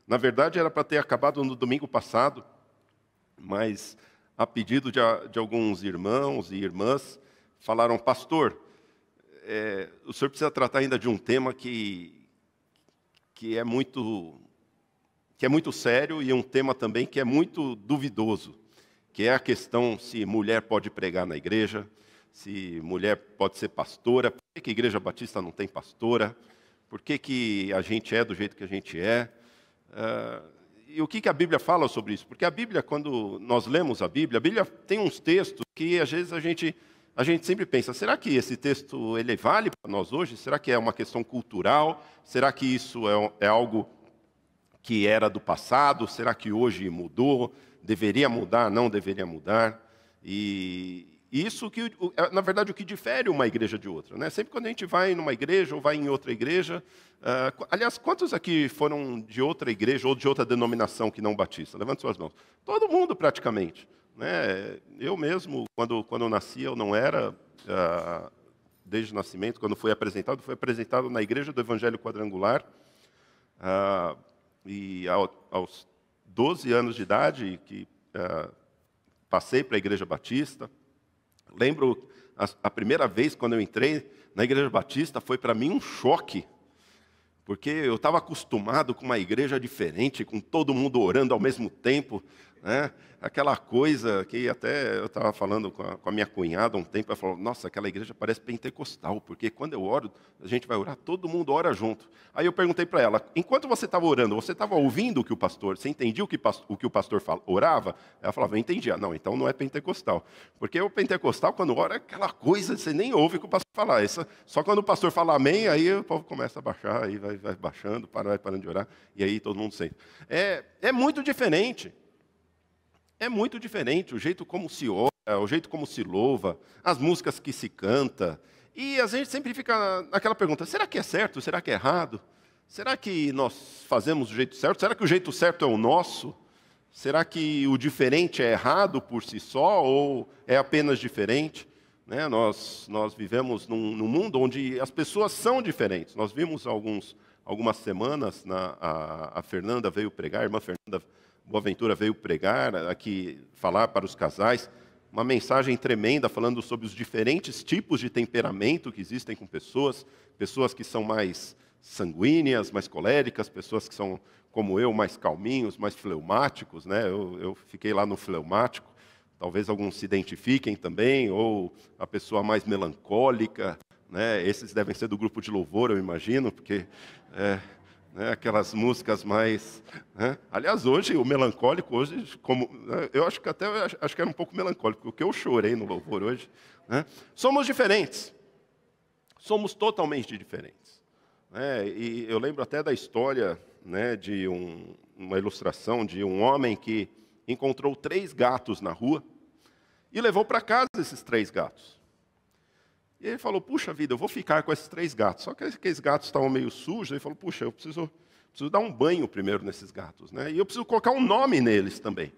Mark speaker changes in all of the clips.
Speaker 1: Na verdade, era para ter acabado no domingo passado, mas a pedido de alguns irmãos e irmãs, falaram: pastor, o senhor precisa tratar ainda de um tema que é muito sério e um tema também que é muito duvidoso, que é a questão se mulher pode pregar na igreja, se mulher pode ser pastora, por que a Igreja Batista não tem pastora, por que a gente é do jeito que a gente é. E o que a Bíblia fala sobre isso? Porque a Bíblia, quando nós lemos a Bíblia tem uns textos que às vezes a gente sempre pensa: será que esse texto ele vale para nós hoje? Será que é uma questão cultural? Será que isso é algo que era do passado? Será que hoje mudou? Deveria mudar? Não deveria mudar? E isso que, na verdade, o que difere uma igreja de outra, né? Sempre quando a gente vai numa igreja ou vai em outra igreja, aliás, quantos aqui foram de outra igreja ou de outra denominação que não batista? Levante suas mãos. Todo mundo praticamente, né? Eu mesmo, quando eu nasci, eu não era, desde o nascimento, quando fui apresentado na igreja do Evangelho Quadrangular, e aos 12 anos de idade que passei para a Igreja Batista. Lembro a primeira vez quando eu entrei na Igreja Batista, foi para mim um choque, porque eu estava acostumado com uma igreja diferente, com todo mundo orando ao mesmo tempo, né? Aquela coisa que até eu estava falando com a minha cunhada há um tempo, ela falou: nossa, aquela igreja parece pentecostal, porque quando eu oro, a gente vai orar, todo mundo ora junto. Aí eu perguntei para ela: enquanto você estava orando, você estava ouvindo o que o pastor, você entendia o que o pastor orava? Ela falava: eu entendia. Não, então não é pentecostal. Porque o pentecostal, quando ora, é aquela coisa, você nem ouve o que o pastor falar. Só quando o pastor fala amém, aí o povo começa a baixar, aí vai baixando, vai parando de orar, e aí todo mundo sente. É muito diferente. É muito diferente o jeito como se ora, o jeito como se louva, as músicas que se canta. E a gente sempre fica naquela pergunta: será que é certo? Será que é errado? Será que nós fazemos do jeito certo? Será que o jeito certo é o nosso? Será que o diferente é errado por si só ou é apenas diferente? Né? Nós vivemos num mundo onde as pessoas são diferentes. Nós vimos algumas semanas, a Fernanda veio pregar, a irmã Fernanda Boaventura veio pregar aqui, falar para os casais, uma mensagem tremenda falando sobre os diferentes tipos de temperamento que existem com pessoas que são mais sanguíneas, mais coléricas, pessoas que são, como eu, mais calminhos, mais fleumáticos, né? Eu fiquei lá no fleumático, talvez alguns se identifiquem também, ou a pessoa mais melancólica, né? Esses devem ser do grupo de louvor, eu imagino, porque aquelas músicas mais, né? Aliás, hoje, o melancólico, eu acho que era um pouco melancólico, porque eu chorei no louvor hoje, né? Somos diferentes, somos totalmente diferentes, né? E eu lembro até da história, né, de uma ilustração de um homem que encontrou 3 gatos na rua e levou para casa esses 3 gatos. E ele falou: puxa vida, eu vou ficar com esses 3 gatos. Só que aqueles gatos estavam meio sujos. Ele falou: puxa, eu preciso dar um banho primeiro nesses gatos, né? E eu preciso colocar um nome neles também.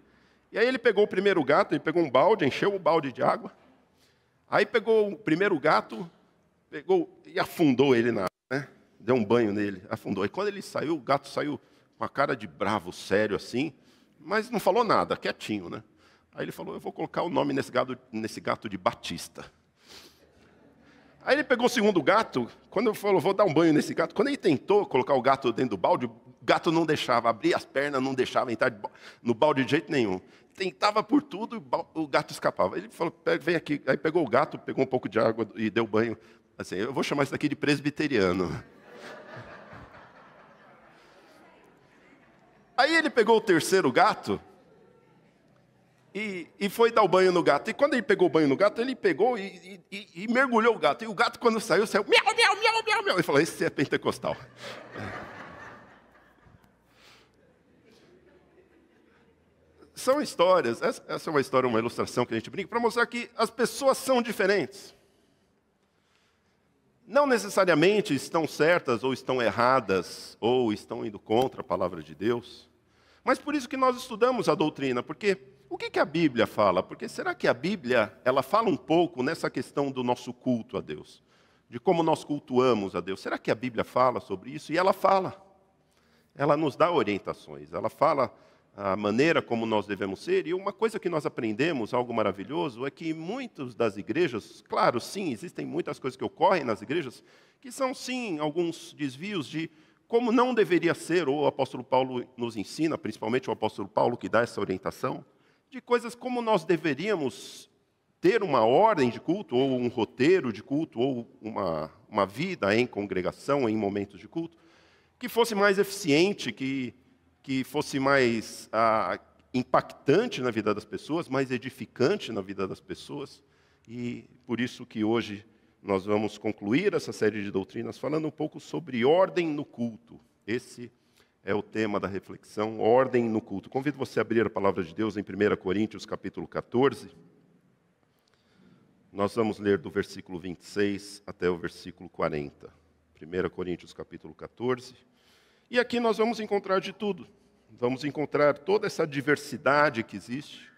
Speaker 1: E aí ele pegou o primeiro gato, ele pegou um balde, encheu o balde de água. Aí pegou o primeiro gato, e afundou ele na água, né? Deu um banho nele, afundou. E quando ele saiu, o gato saiu com a cara de bravo, sério assim, mas não falou nada, quietinho, né? Aí ele falou: eu vou colocar o nome nesse gato de Batista. Aí ele pegou o segundo gato, quando eu falou: vou dar um banho nesse gato, quando ele tentou colocar o gato dentro do balde, o gato não deixava, abria as pernas, não deixava entrar no balde de jeito nenhum. Tentava por tudo, o gato escapava. Ele falou: vem aqui. Aí pegou o gato, pegou um pouco de água e deu banho. Assim, eu vou chamar isso daqui de presbiteriano. Aí ele pegou o terceiro gato e foi dar o banho no gato. E quando ele pegou o banho no gato, ele pegou e mergulhou o gato. E o gato, quando saiu miau, miau, miau, miau, miau. Ele falou: esse é pentecostal. São histórias, essa é uma história, uma ilustração que a gente brinca, para mostrar que as pessoas são diferentes. Não necessariamente estão certas ou estão erradas, ou estão indo contra a palavra de Deus. Mas por isso que nós estudamos a doutrina, porque o que a Bíblia fala? Porque será que a Bíblia, ela fala um pouco nessa questão do nosso culto a Deus? De como nós cultuamos a Deus. Será que a Bíblia fala sobre isso? E ela fala. ela nos dá orientações, ela fala a maneira como nós devemos ser. E uma coisa que nós aprendemos, algo maravilhoso, é que muitas das igrejas, claro, sim, existem muitas coisas que ocorrem nas igrejas, que são, sim, alguns desvios de como não deveria ser, ou o apóstolo Paulo nos ensina, principalmente o apóstolo Paulo que dá essa orientação, de coisas como nós deveríamos ter uma ordem de culto, ou um roteiro de culto, ou uma vida em congregação, em momentos de culto, que fosse mais eficiente, que fosse mais impactante na vida das pessoas, mais edificante na vida das pessoas. E por isso que hoje nós vamos concluir essa série de doutrinas falando um pouco sobre ordem no culto. Esse é o tema da reflexão, ordem no culto. Convido você a abrir a palavra de Deus em 1 Coríntios, capítulo 14. Nós vamos ler do versículo 26 até o versículo 40. 1 Coríntios, capítulo 14. E aqui nós vamos encontrar de tudo. Vamos encontrar toda essa diversidade que existe.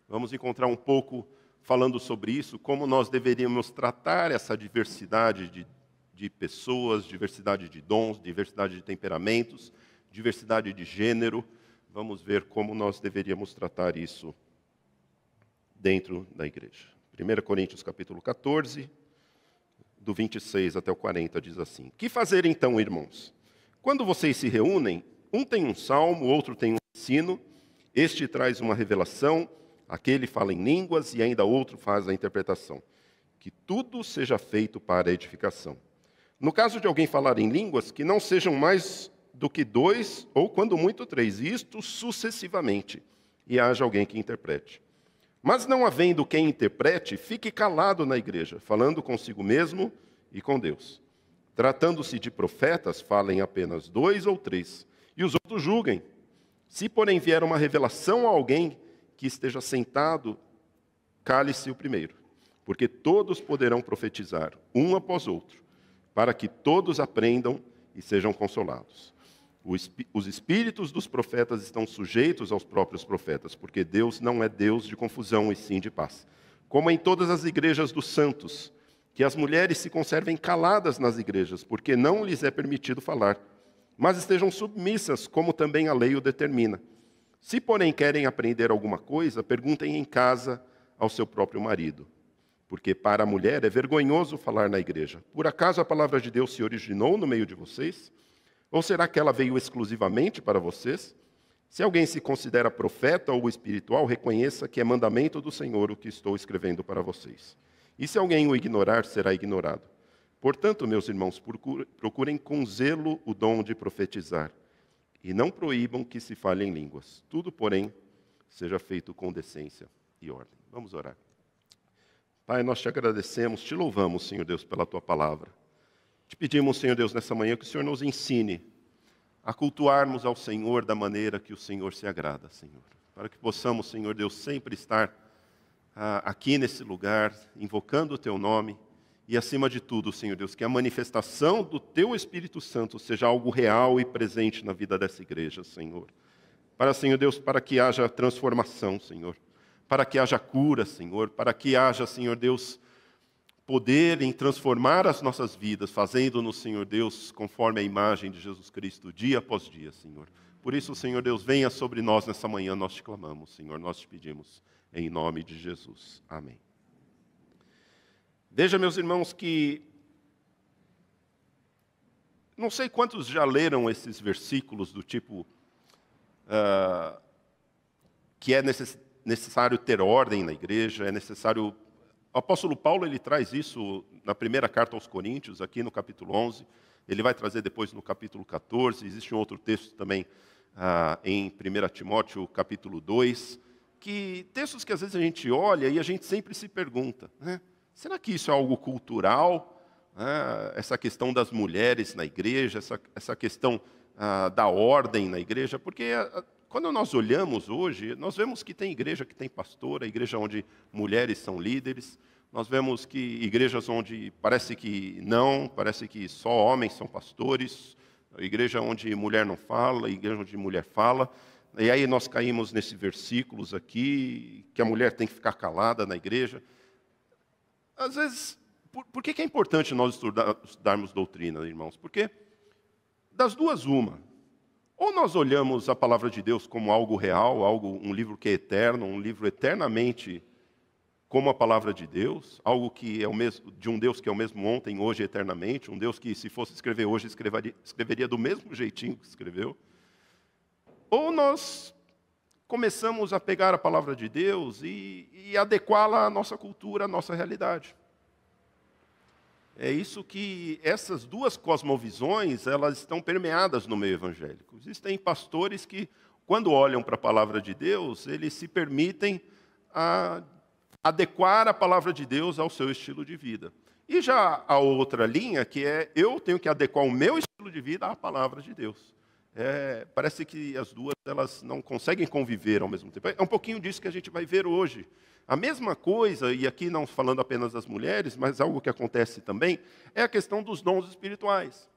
Speaker 1: Vamos encontrar um pouco falando sobre isso, como nós deveríamos tratar essa diversidade de pessoas, diversidade de dons, diversidade de temperamentos, diversidade de gênero. Vamos ver como nós deveríamos tratar isso dentro da igreja. 1 Coríntios capítulo 14, do 26 até o 40, diz assim: Que fazer então, irmãos? Quando vocês se reúnem, um tem um salmo, outro tem um ensino, este traz uma revelação, aquele fala em línguas e ainda outro faz a interpretação. Que tudo seja feito para a edificação. No caso de alguém falar em línguas, que não sejam mais do que 2, ou quando muito 3, isto sucessivamente, e haja alguém que interprete. Mas não havendo quem interprete, fique calado na igreja, falando consigo mesmo e com Deus. Tratando-se de profetas, falem apenas 2 ou 3, e os outros julguem. Se, porém, vier uma revelação a alguém que esteja sentado, cale-se o primeiro, porque todos poderão profetizar, um após outro, para que todos aprendam e sejam consolados. Os espíritos dos profetas estão sujeitos aos próprios profetas, porque Deus não é Deus de confusão e sim de paz. Como em todas as igrejas dos santos, que as mulheres se conservem caladas nas igrejas, porque não lhes é permitido falar, mas estejam submissas, como também a lei o determina. Se, porém, querem aprender alguma coisa, perguntem em casa ao seu próprio marido. Porque para a mulher é vergonhoso falar na igreja. Por acaso a palavra de Deus se originou no meio de vocês? Ou será que ela veio exclusivamente para vocês? Se alguém se considera profeta ou espiritual, reconheça que é mandamento do Senhor o que estou escrevendo para vocês. E se alguém o ignorar, será ignorado. Portanto, meus irmãos, procurem com zelo o dom de profetizar, e não proíbam que se fale em línguas. Tudo, porém, seja feito com decência e ordem. Vamos orar. Pai, nós te agradecemos, te louvamos, Senhor Deus, pela tua palavra. Te pedimos, Senhor Deus, nessa manhã que o Senhor nos ensine a cultuarmos ao Senhor da maneira que o Senhor se agrada, Senhor. Para que possamos, Senhor Deus, sempre estar aqui nesse lugar, invocando o teu nome. E, acima de tudo, Senhor Deus, que a manifestação do Teu Espírito Santo seja algo real e presente na vida dessa igreja, Senhor. Para, Senhor Deus, para que haja transformação, Senhor. Para que haja cura, Senhor. Para que haja, Senhor Deus, poder em transformar as nossas vidas, fazendo-nos, Senhor Deus, conforme a imagem de Jesus Cristo, dia após dia, Senhor. Por isso, Senhor Deus, venha sobre nós nessa manhã, nós te clamamos, Senhor, nós te pedimos, em nome de Jesus. Amém. Veja, meus irmãos, que não sei quantos já leram esses versículos do tipo que é necessário ter ordem na igreja, é necessário... O apóstolo Paulo ele traz isso na primeira carta aos Coríntios, aqui no capítulo 11, ele vai trazer depois no capítulo 14, existe um outro texto também em 1 Timóteo capítulo 2, que textos que às vezes a gente olha e a gente sempre se pergunta, né? Será que isso é algo cultural? Essa questão das mulheres na igreja, essa questão da ordem na igreja? Porque quando nós olhamos hoje, nós vemos que tem igreja que tem pastora, igreja onde mulheres são líderes. Nós vemos que igrejas onde parece que só homens são pastores. Igreja onde mulher não fala, igreja onde mulher fala. E aí nós caímos nesses versículos aqui, que a mulher tem que ficar calada na igreja. Às vezes, por que é importante nós estudarmos doutrina, irmãos? Porque das duas, uma. Ou nós olhamos a palavra de Deus como algo real, um livro que é eterno, um livro eternamente como a palavra de Deus, algo que é o mesmo, de um Deus que é o mesmo ontem, hoje e eternamente, um Deus que, se fosse escrever hoje, escreveria do mesmo jeitinho que escreveu. Ou nós começamos a pegar a palavra de Deus e adequá-la à nossa cultura, à nossa realidade. É isso que essas duas cosmovisões, elas estão permeadas no meio evangélico. Existem pastores que, quando olham para a palavra de Deus, eles se permitem adequar a palavra de Deus ao seu estilo de vida. E já a outra linha, que é, eu tenho que adequar o meu estilo de vida à palavra de Deus. Parece que as duas, elas não conseguem conviver ao mesmo tempo. É um pouquinho disso que a gente vai ver hoje. A mesma coisa, e aqui não falando apenas das mulheres, mas algo que acontece também, é a questão dos dons espirituais.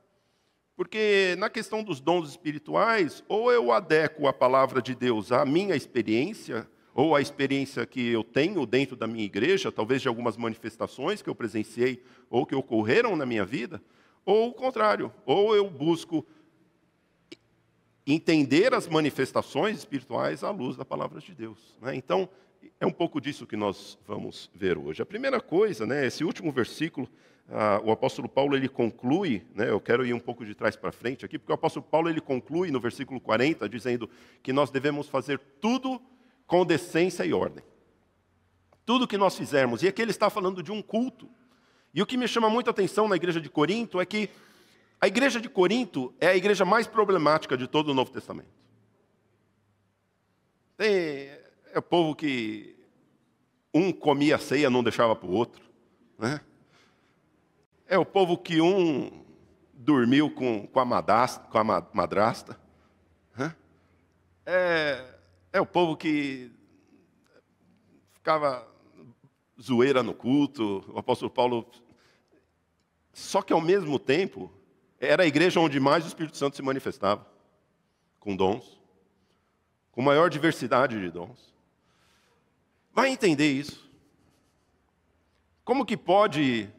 Speaker 1: Porque na questão dos dons espirituais, ou eu adequo a palavra de Deus à minha experiência, ou à experiência que eu tenho dentro da minha igreja, talvez de algumas manifestações que eu presenciei ou que ocorreram na minha vida, ou o contrário, ou eu busco entender as manifestações espirituais à luz da palavra de Deus. Então, é um pouco disso que nós vamos ver hoje. A primeira coisa, esse último versículo, o apóstolo Paulo ele conclui, eu quero ir um pouco de trás para frente aqui, porque o apóstolo Paulo ele conclui no versículo 40, dizendo que nós devemos fazer tudo com decência e ordem. Tudo que nós fizermos, e aqui ele está falando de um culto. E o que me chama muita atenção na igreja de Corinto é que a igreja de Corinto é a igreja mais problemática de todo o Novo Testamento. É o povo que um comia a ceia, não deixava para o outro. É o povo que um dormiu com a madrasta. É o povo que ficava zoeira no culto. O apóstolo Paulo... Só que, ao mesmo tempo, era a igreja onde mais o Espírito Santo se manifestava, com dons, com maior diversidade de dons. Vai entender isso. Como que pode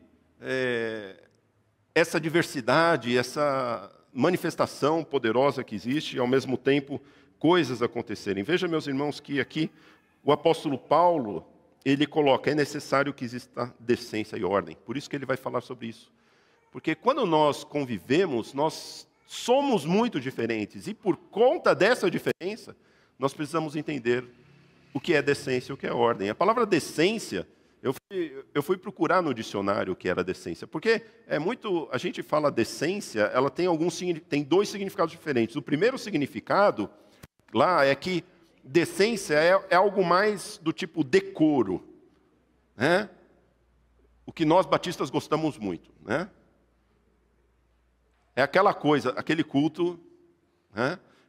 Speaker 1: essa diversidade, essa manifestação poderosa que existe, e ao mesmo tempo coisas acontecerem? Veja, meus irmãos, que aqui o apóstolo Paulo, ele coloca, é necessário que exista decência e ordem. Por isso que ele vai falar sobre isso. Porque quando nós convivemos, nós somos muito diferentes. E por conta dessa diferença, nós precisamos entender o que é decência e o que é ordem. A palavra decência, eu fui procurar no dicionário o que era decência. Porque a gente fala decência, ela tem dois significados diferentes. O primeiro significado lá é que decência é algo mais do tipo decoro. O que nós batistas gostamos muito. É aquela coisa, aquele culto.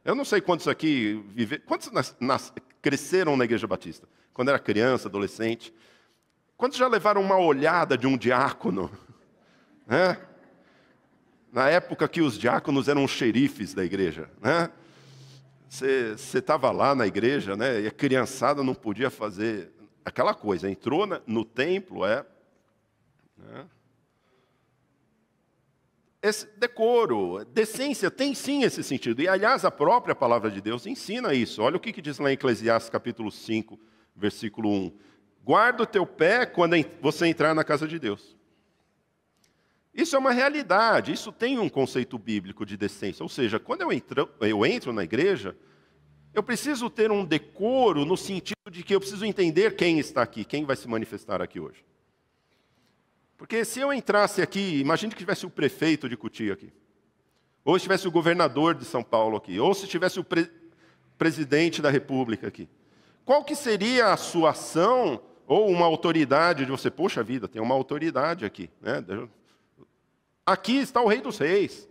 Speaker 1: Eu não sei quantos aqui quantos cresceram na Igreja Batista? Quando era criança, adolescente. Quantos já levaram uma olhada de um diácono? Na época que os diáconos eram os xerifes da igreja. Você estava lá na igreja, e a criançada não podia fazer aquela coisa. Entrou no templo, esse decoro, decência, tem sim esse sentido. E, aliás, a própria palavra de Deus ensina isso. Olha o que diz lá em Eclesiastes, capítulo 5, versículo 1. Guarda o teu pé quando você entrar na casa de Deus. Isso é uma realidade, isso tem um conceito bíblico de decência. Ou seja, quando eu entro na igreja, eu preciso ter um decoro no sentido de que eu preciso entender quem está aqui, quem vai se manifestar aqui hoje. Porque se eu entrasse aqui, imagine que tivesse o prefeito de Cotia aqui, ou se tivesse o governador de São Paulo aqui, ou se tivesse o presidente da República aqui. Qual que seria a sua ação, ou uma autoridade de você, poxa vida, tem uma autoridade aqui. Aqui está o Rei dos Reis.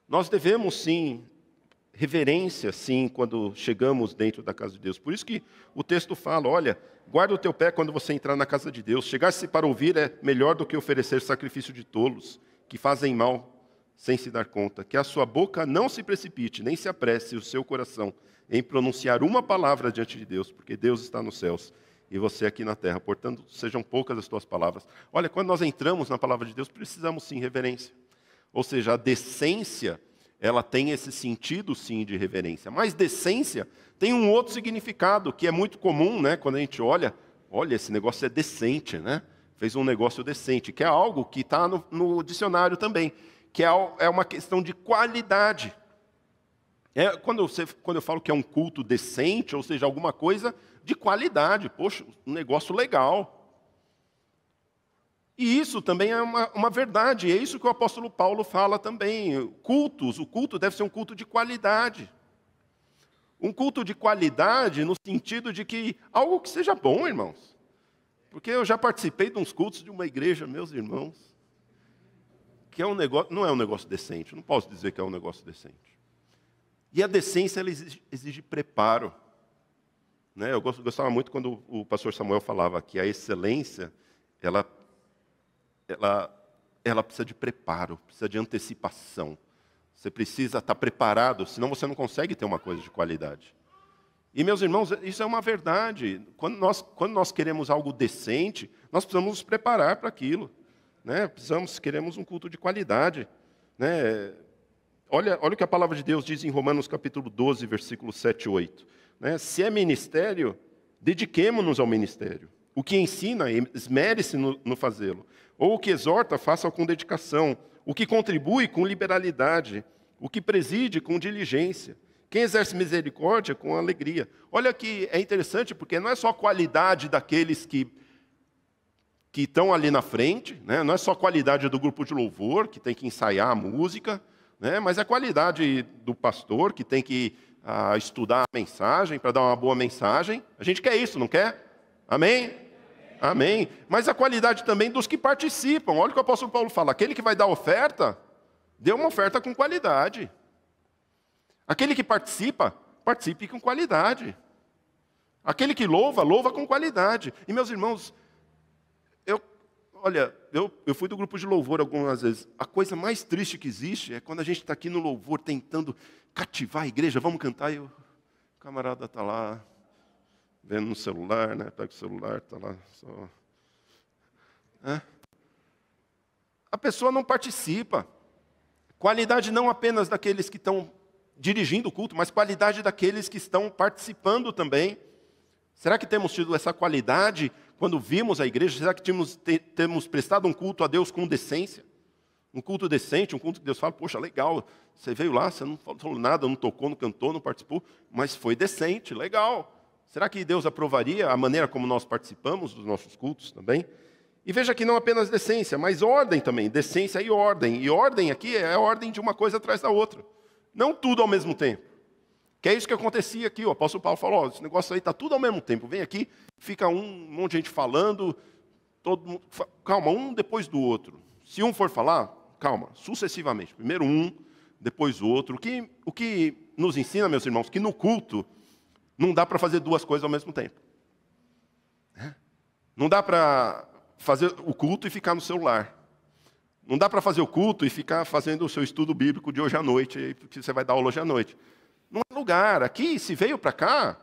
Speaker 1: Nós devemos sim, reverência sim, quando chegamos dentro da casa de Deus. Por isso que o texto fala, olha, guarda o teu pé quando você entrar na casa de Deus. Chegar-se para ouvir é melhor do que oferecer sacrifício de tolos, que fazem mal sem se dar conta. Que a sua boca não se precipite, nem se apresse o seu coração em pronunciar uma palavra diante de Deus, porque Deus está nos céus e você aqui na terra. Portanto, sejam poucas as tuas palavras. Olha, quando nós entramos na palavra de Deus, precisamos sim reverência. Ou seja, a decência ela tem esse sentido, sim, de reverência. Mas decência tem um outro significado, que é muito comum, né? Quando a gente olha, esse negócio é decente, né? Fez um negócio decente, que é algo que está no dicionário também, que é uma questão de qualidade. Quando eu falo que é um culto decente, ou seja, alguma coisa de qualidade, poxa, um negócio legal. E isso também é uma verdade, é isso que o apóstolo Paulo fala também. O culto deve ser um culto de qualidade. Um culto de qualidade no sentido de que algo que seja bom, irmãos. Porque eu já participei de uns cultos de uma igreja, meus irmãos, que é um negócio, não é um negócio decente, não posso dizer que é um negócio decente. E a decência, ela exige preparo. Né? Eu gostava muito quando o pastor Samuel falava que a excelência, ela precisa de preparo, precisa de antecipação. Você precisa estar preparado, senão você não consegue ter uma coisa de qualidade. E, meus irmãos, isso é uma verdade. Quando nós queremos algo decente, nós precisamos nos preparar para aquilo. Né? Queremos um culto de qualidade. Né? Olha o que a palavra de Deus diz em Romanos capítulo 12, versículos 7 e 8. Né? Se é ministério, dediquemo-nos ao ministério. O que ensina, esmere-se no fazê-lo. Ou o que exorta, faça com dedicação. O que contribui, com liberalidade. O que preside, com diligência. Quem exerce misericórdia, com alegria. Olha que é interessante, porque não é só a qualidade daqueles que estão ali na frente, né? Não é só a qualidade do grupo de louvor, que tem que ensaiar a música, né? Mas é a qualidade do pastor, que tem que estudar a mensagem, para dar uma boa mensagem. A gente quer isso, não quer? Amém? Amém. Mas a qualidade também dos que participam. Olha o que o apóstolo Paulo fala. Aquele que vai dar oferta, dê uma oferta com qualidade. Aquele que participa, participe com qualidade. Aquele que louva, louva com qualidade. E, meus irmãos, eu fui do grupo de louvor algumas vezes. A coisa mais triste que existe é quando a gente está aqui no louvor tentando cativar a igreja. Vamos cantar e o camarada está lá, vendo no celular, né? Pega o celular, está lá só. A pessoa não participa. Qualidade não apenas daqueles que estão dirigindo o culto, mas qualidade daqueles que estão participando também. Será que temos tido essa qualidade quando vimos a igreja? Será que temos prestado um culto a Deus com decência? Um culto decente, um culto que Deus fala, poxa, legal, você veio lá, você não falou nada, não tocou, não cantou, não participou, mas foi decente, legal. Será que Deus aprovaria a maneira como nós participamos dos nossos cultos também? E veja que não apenas decência, mas ordem também, decência e ordem. E ordem aqui é a ordem de uma coisa atrás da outra. Não tudo ao mesmo tempo. Que é isso que acontecia aqui. O apóstolo Paulo falou, esse negócio aí está tudo ao mesmo tempo. Vem aqui, fica um monte de gente falando, todo mundo, calma, um depois do outro. Se um for falar, calma, sucessivamente. Primeiro um, depois o outro. O que nos ensina, meus irmãos, que no culto não dá para fazer duas coisas ao mesmo tempo. Não dá para fazer o culto e ficar no celular. Não dá para fazer o culto e ficar fazendo o seu estudo bíblico de hoje à noite, porque você vai dar aula hoje à noite. Não é lugar. Aqui, se veio para cá,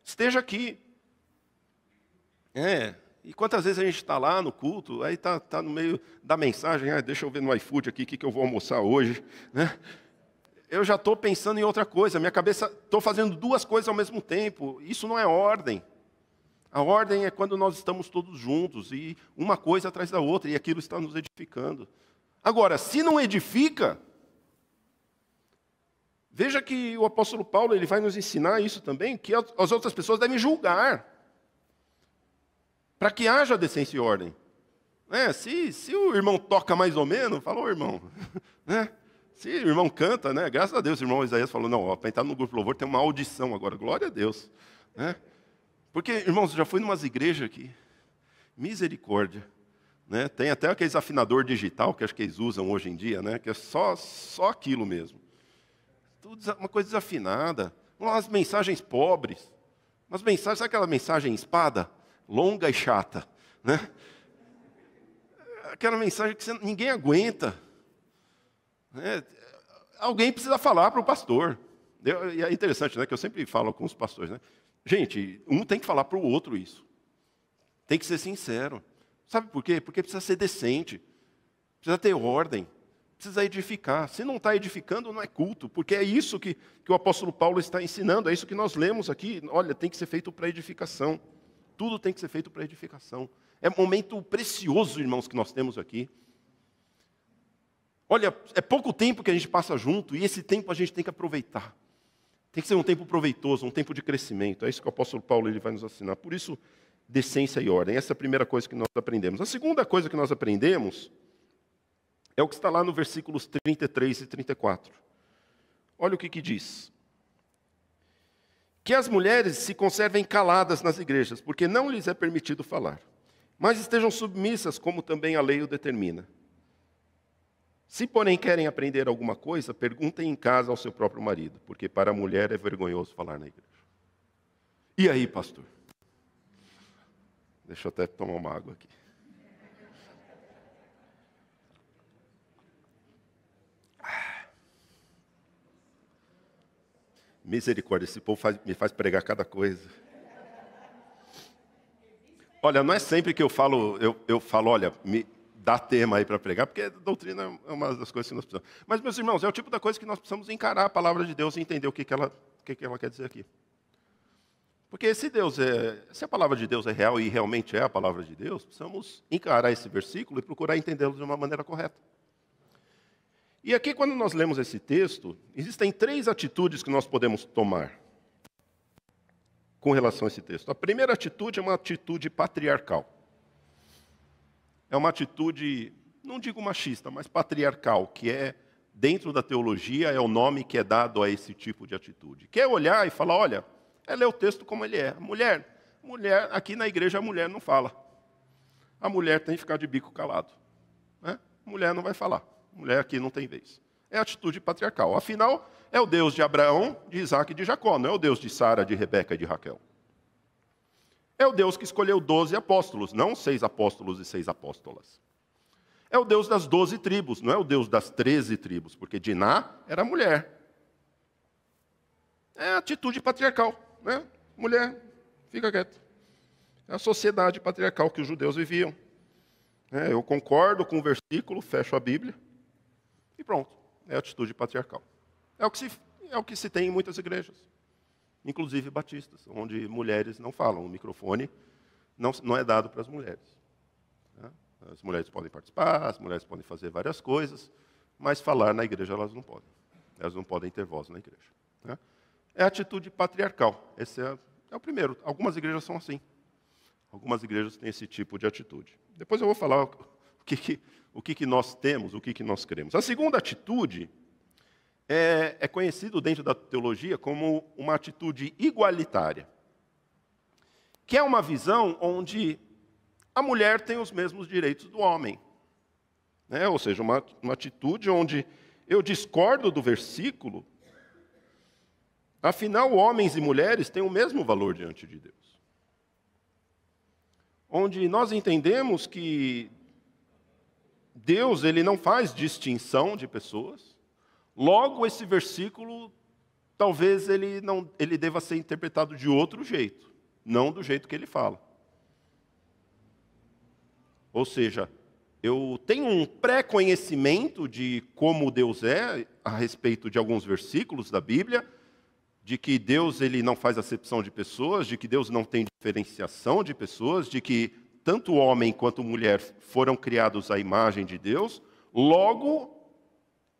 Speaker 1: esteja aqui. E quantas vezes a gente está lá no culto, aí está no meio da mensagem, deixa eu ver no iFood aqui o que eu vou almoçar hoje. Né? Eu já estou pensando em outra coisa, minha cabeça, estou fazendo duas coisas ao mesmo tempo. Isso não é ordem. A ordem é quando nós estamos todos juntos, e uma coisa atrás da outra, e aquilo está nos edificando. Agora, se não edifica, veja que o apóstolo Paulo ele vai nos ensinar isso também, que as outras pessoas devem julgar, para que haja decência e ordem. Se o irmão toca mais ou menos, fala, ô irmão. Se o irmão canta, graças a Deus, o irmão Isaías falou, não, para entrar no grupo de louvor tem uma audição agora, glória a Deus. Porque, irmãos, eu já fui em umas igrejas aqui, misericórdia. Tem até aqueles afinador digital que acho que eles usam hoje em dia, que é só aquilo mesmo. Tudo uma coisa desafinada, umas mensagens pobres, sabe aquela mensagem espada? Longa e chata, Aquela mensagem que ninguém aguenta. Alguém precisa falar para o pastor. E é interessante, que eu sempre falo com os pastores, Gente, um tem que falar para o outro isso. Tem que ser sincero. Sabe por quê? Porque precisa ser decente. Precisa ter ordem. precisa edificar. Se não está edificando, não é culto, porque é isso que o apóstolo Paulo está ensinando, é isso que nós lemos aqui. Olha, tem que ser feito para edificação. Tudo tem que ser feito para edificação. É um momento precioso, irmãos, que nós temos aqui. Olha, é pouco tempo que a gente passa junto, e esse tempo a gente tem que aproveitar. Tem que ser um tempo proveitoso, um tempo de crescimento. É isso que o apóstolo Paulo ele vai nos ensinar. Por isso, decência e ordem. Essa é a primeira coisa que nós aprendemos. A segunda coisa que nós aprendemos é o que está lá no versículos 33 e 34. Olha o que diz. Que as mulheres se conservem caladas nas igrejas, porque não lhes é permitido falar. Mas estejam submissas, como também a lei o determina. Se, porém, querem aprender alguma coisa, perguntem em casa ao seu próprio marido, porque para a mulher é vergonhoso falar na igreja. E aí, pastor? Deixa eu até tomar uma água aqui. Misericórdia, esse povo me faz pregar cada coisa. Olha, não é sempre que eu falo, olha, me dá tema aí para pregar, porque a doutrina é uma das coisas que nós precisamos. Mas, meus irmãos, é o tipo da coisa que nós precisamos encarar a palavra de Deus e entender o que ela quer dizer aqui. Porque se a palavra de Deus é real e realmente é a palavra de Deus, precisamos encarar esse versículo e procurar entendê-lo de uma maneira correta. E aqui, quando nós lemos esse texto, existem 3 atitudes que nós podemos tomar com relação a esse texto. A primeira atitude é uma atitude patriarcal. É uma atitude, não digo machista, mas patriarcal, que é, dentro da teologia, é o nome que é dado a esse tipo de atitude. Que é olhar e falar, olha, é ler o texto como ele é. Mulher, aqui na igreja a mulher não fala. A mulher tem que ficar de bico calado. Né? Mulher não vai falar. Mulher aqui não tem vez. É a atitude patriarcal. Afinal, é o Deus de Abraão, de Isaac e de Jacó. Não é o Deus de Sara, de Rebeca e de Raquel. É o Deus que escolheu 12 apóstolos, não 6 apóstolos e 6 apóstolas. É o Deus das 12 tribos, não é o Deus das 13 tribos, porque Diná era mulher. É a atitude patriarcal. Né? Mulher, fica quieta. É a sociedade patriarcal que os judeus viviam. Eu concordo com o versículo, fecho a Bíblia, e pronto. É a atitude patriarcal. É o que se tem em muitas igrejas, inclusive batistas, onde mulheres não falam. O microfone não é dado para as mulheres. As mulheres podem participar, as mulheres podem fazer várias coisas, mas falar na igreja elas não podem. Elas não podem ter voz na igreja. É a atitude patriarcal. Esse é o primeiro. Algumas igrejas são assim. Algumas igrejas têm esse tipo de atitude. Depois eu vou falar o que nós temos, o que nós queremos. A segunda atitude é conhecido dentro da teologia como uma atitude igualitária, que é uma visão onde a mulher tem os mesmos direitos do homem. Ou seja, uma atitude onde eu discordo do versículo, afinal, homens e mulheres têm o mesmo valor diante de Deus. Onde nós entendemos que Deus ele não faz distinção de pessoas. Logo, esse versículo, talvez ele deva ser interpretado de outro jeito, não do jeito que ele fala. Ou seja, eu tenho um pré-conhecimento de como Deus é a respeito de alguns versículos da Bíblia, de que Deus ele não faz acepção de pessoas, de que Deus não tem diferenciação de pessoas, de que tanto homem quanto mulher foram criados à imagem de Deus. Logo,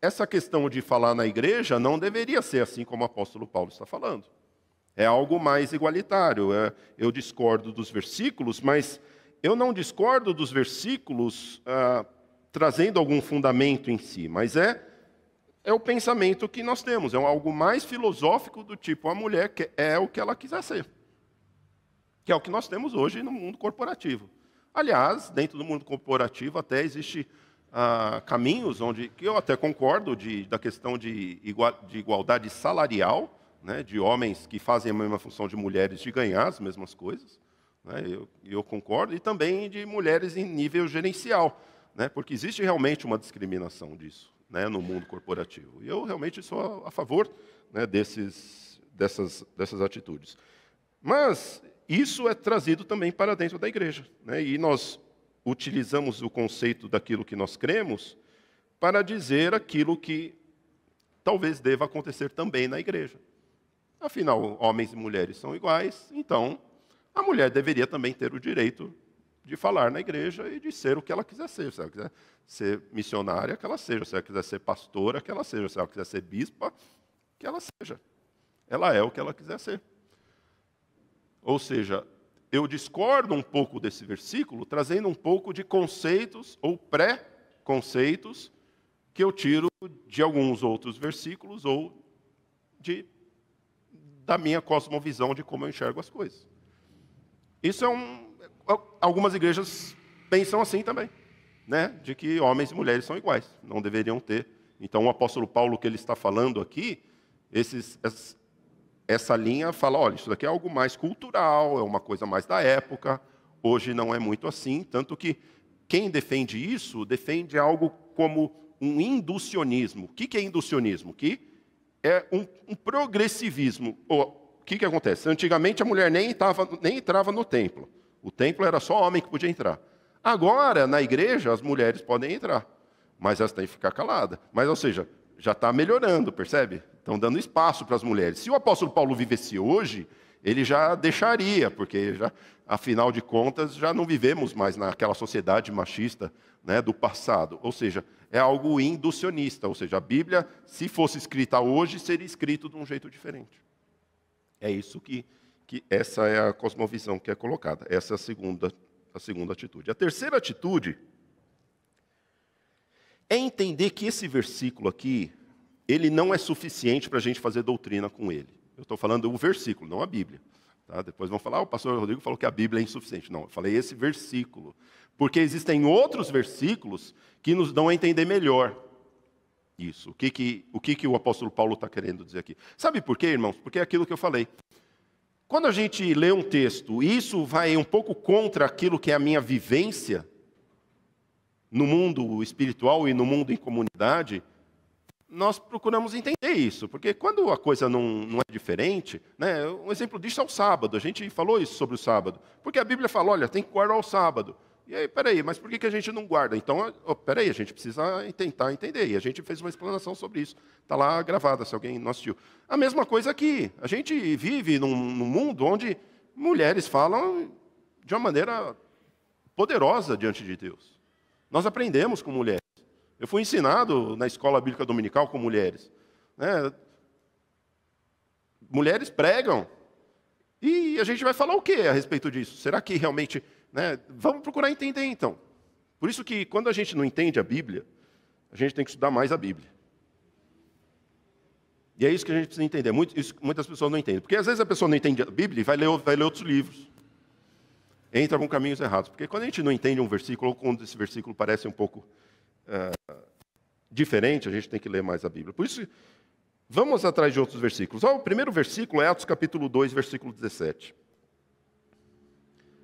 Speaker 1: essa questão de falar na igreja não deveria ser assim como o apóstolo Paulo está falando. É algo mais igualitário. Eu discordo dos versículos, mas eu não discordo dos versículos trazendo algum fundamento em si, mas é o pensamento que nós temos. É algo mais filosófico do tipo, a mulher é o que ela quiser ser. Que é o que nós temos hoje no mundo corporativo. Aliás, dentro do mundo corporativo até existe caminhos que eu até concordo da questão de igualdade salarial, né, de homens que fazem a mesma função de mulheres de ganhar as mesmas coisas. Né, eu concordo, e também de mulheres em nível gerencial, né, porque existe realmente uma discriminação disso, né, no mundo corporativo. E eu realmente sou a favor, né, dessas atitudes. Mas isso é trazido também para dentro da igreja. Né, e nós utilizamos o conceito daquilo que nós cremos para dizer aquilo que talvez deva acontecer também na igreja. Afinal, homens e mulheres são iguais, então a mulher deveria também ter o direito de falar na igreja e de ser o que ela quiser ser. Se ela quiser ser missionária, que ela seja. Se ela quiser ser pastora, que ela seja. Se ela quiser ser bispa, que ela seja. Ela é o que ela quiser ser. Ou seja, eu discordo um pouco desse versículo, trazendo um pouco de conceitos ou pré-conceitos que eu tiro de alguns outros versículos ou da minha cosmovisão de como eu enxergo as coisas. Isso algumas igrejas pensam assim também, né? De que homens e mulheres são iguais, não deveriam ter. Então o apóstolo Paulo, que ele está falando aqui, essa linha fala, olha, isso daqui é algo mais cultural, é uma coisa mais da época, hoje não é muito assim, tanto que quem defende isso, defende algo como um inducionismo. O que é inducionismo? Que é um progressivismo. O que acontece? Antigamente a mulher nem entrava no templo. O templo era só homem que podia entrar. Agora, na igreja, as mulheres podem entrar, mas elas têm que ficar caladas. Mas, ou seja, já está melhorando, percebe? Estão dando espaço para as mulheres. Se o apóstolo Paulo vivesse hoje, ele já deixaria, porque, afinal de contas, já não vivemos mais naquela sociedade machista, né, do passado. Ou seja, é algo inducionista. Ou seja, a Bíblia, se fosse escrita hoje, seria escrita de um jeito diferente. É isso que essa é a cosmovisão que é colocada. Essa é a segunda atitude. A terceira atitude é entender que esse versículo aqui, ele não é suficiente para a gente fazer doutrina com ele. Eu estou falando o versículo, não a Bíblia. Tá? Depois vão falar, o pastor Rodrigo falou que a Bíblia é insuficiente. Não, eu falei esse versículo. Porque existem outros versículos que nos dão a entender melhor isso. O que o apóstolo Paulo está querendo dizer aqui? Sabe por quê, irmãos? Porque é aquilo que eu falei. Quando a gente lê um texto, e isso vai um pouco contra aquilo que é a minha vivência no mundo espiritual e no mundo em comunidade, nós procuramos entender isso. Porque quando a coisa não é diferente, né, um exemplo disso é o sábado. A gente falou isso sobre o sábado. Porque a Bíblia fala, olha, tem que guardar o sábado. E aí, peraí, mas por que a gente não guarda? Então, peraí, a gente precisa tentar entender. E a gente fez uma explanação sobre isso. Está lá gravada, se alguém não assistiu. A mesma coisa aqui. A gente vive num mundo onde mulheres falam de uma maneira poderosa diante de Deus. Nós aprendemos com mulheres. Eu fui ensinado na escola bíblica dominical com mulheres. Né? Mulheres pregam. E a gente vai falar o quê a respeito disso? Será que realmente... Né? Vamos procurar entender, então. Por isso que, quando a gente não entende a Bíblia, a gente tem que estudar mais a Bíblia. E é isso que a gente precisa entender. Muitas pessoas não entendem. Porque, às vezes, a pessoa não entende a Bíblia e vai ler outros livros. Entra com caminhos errados. Porque, quando a gente não entende um versículo, ou quando esse versículo parece um pouco diferente, a gente tem que ler mais a Bíblia. Por isso, vamos atrás de outros versículos. O primeiro versículo é Atos capítulo 2, versículo 17.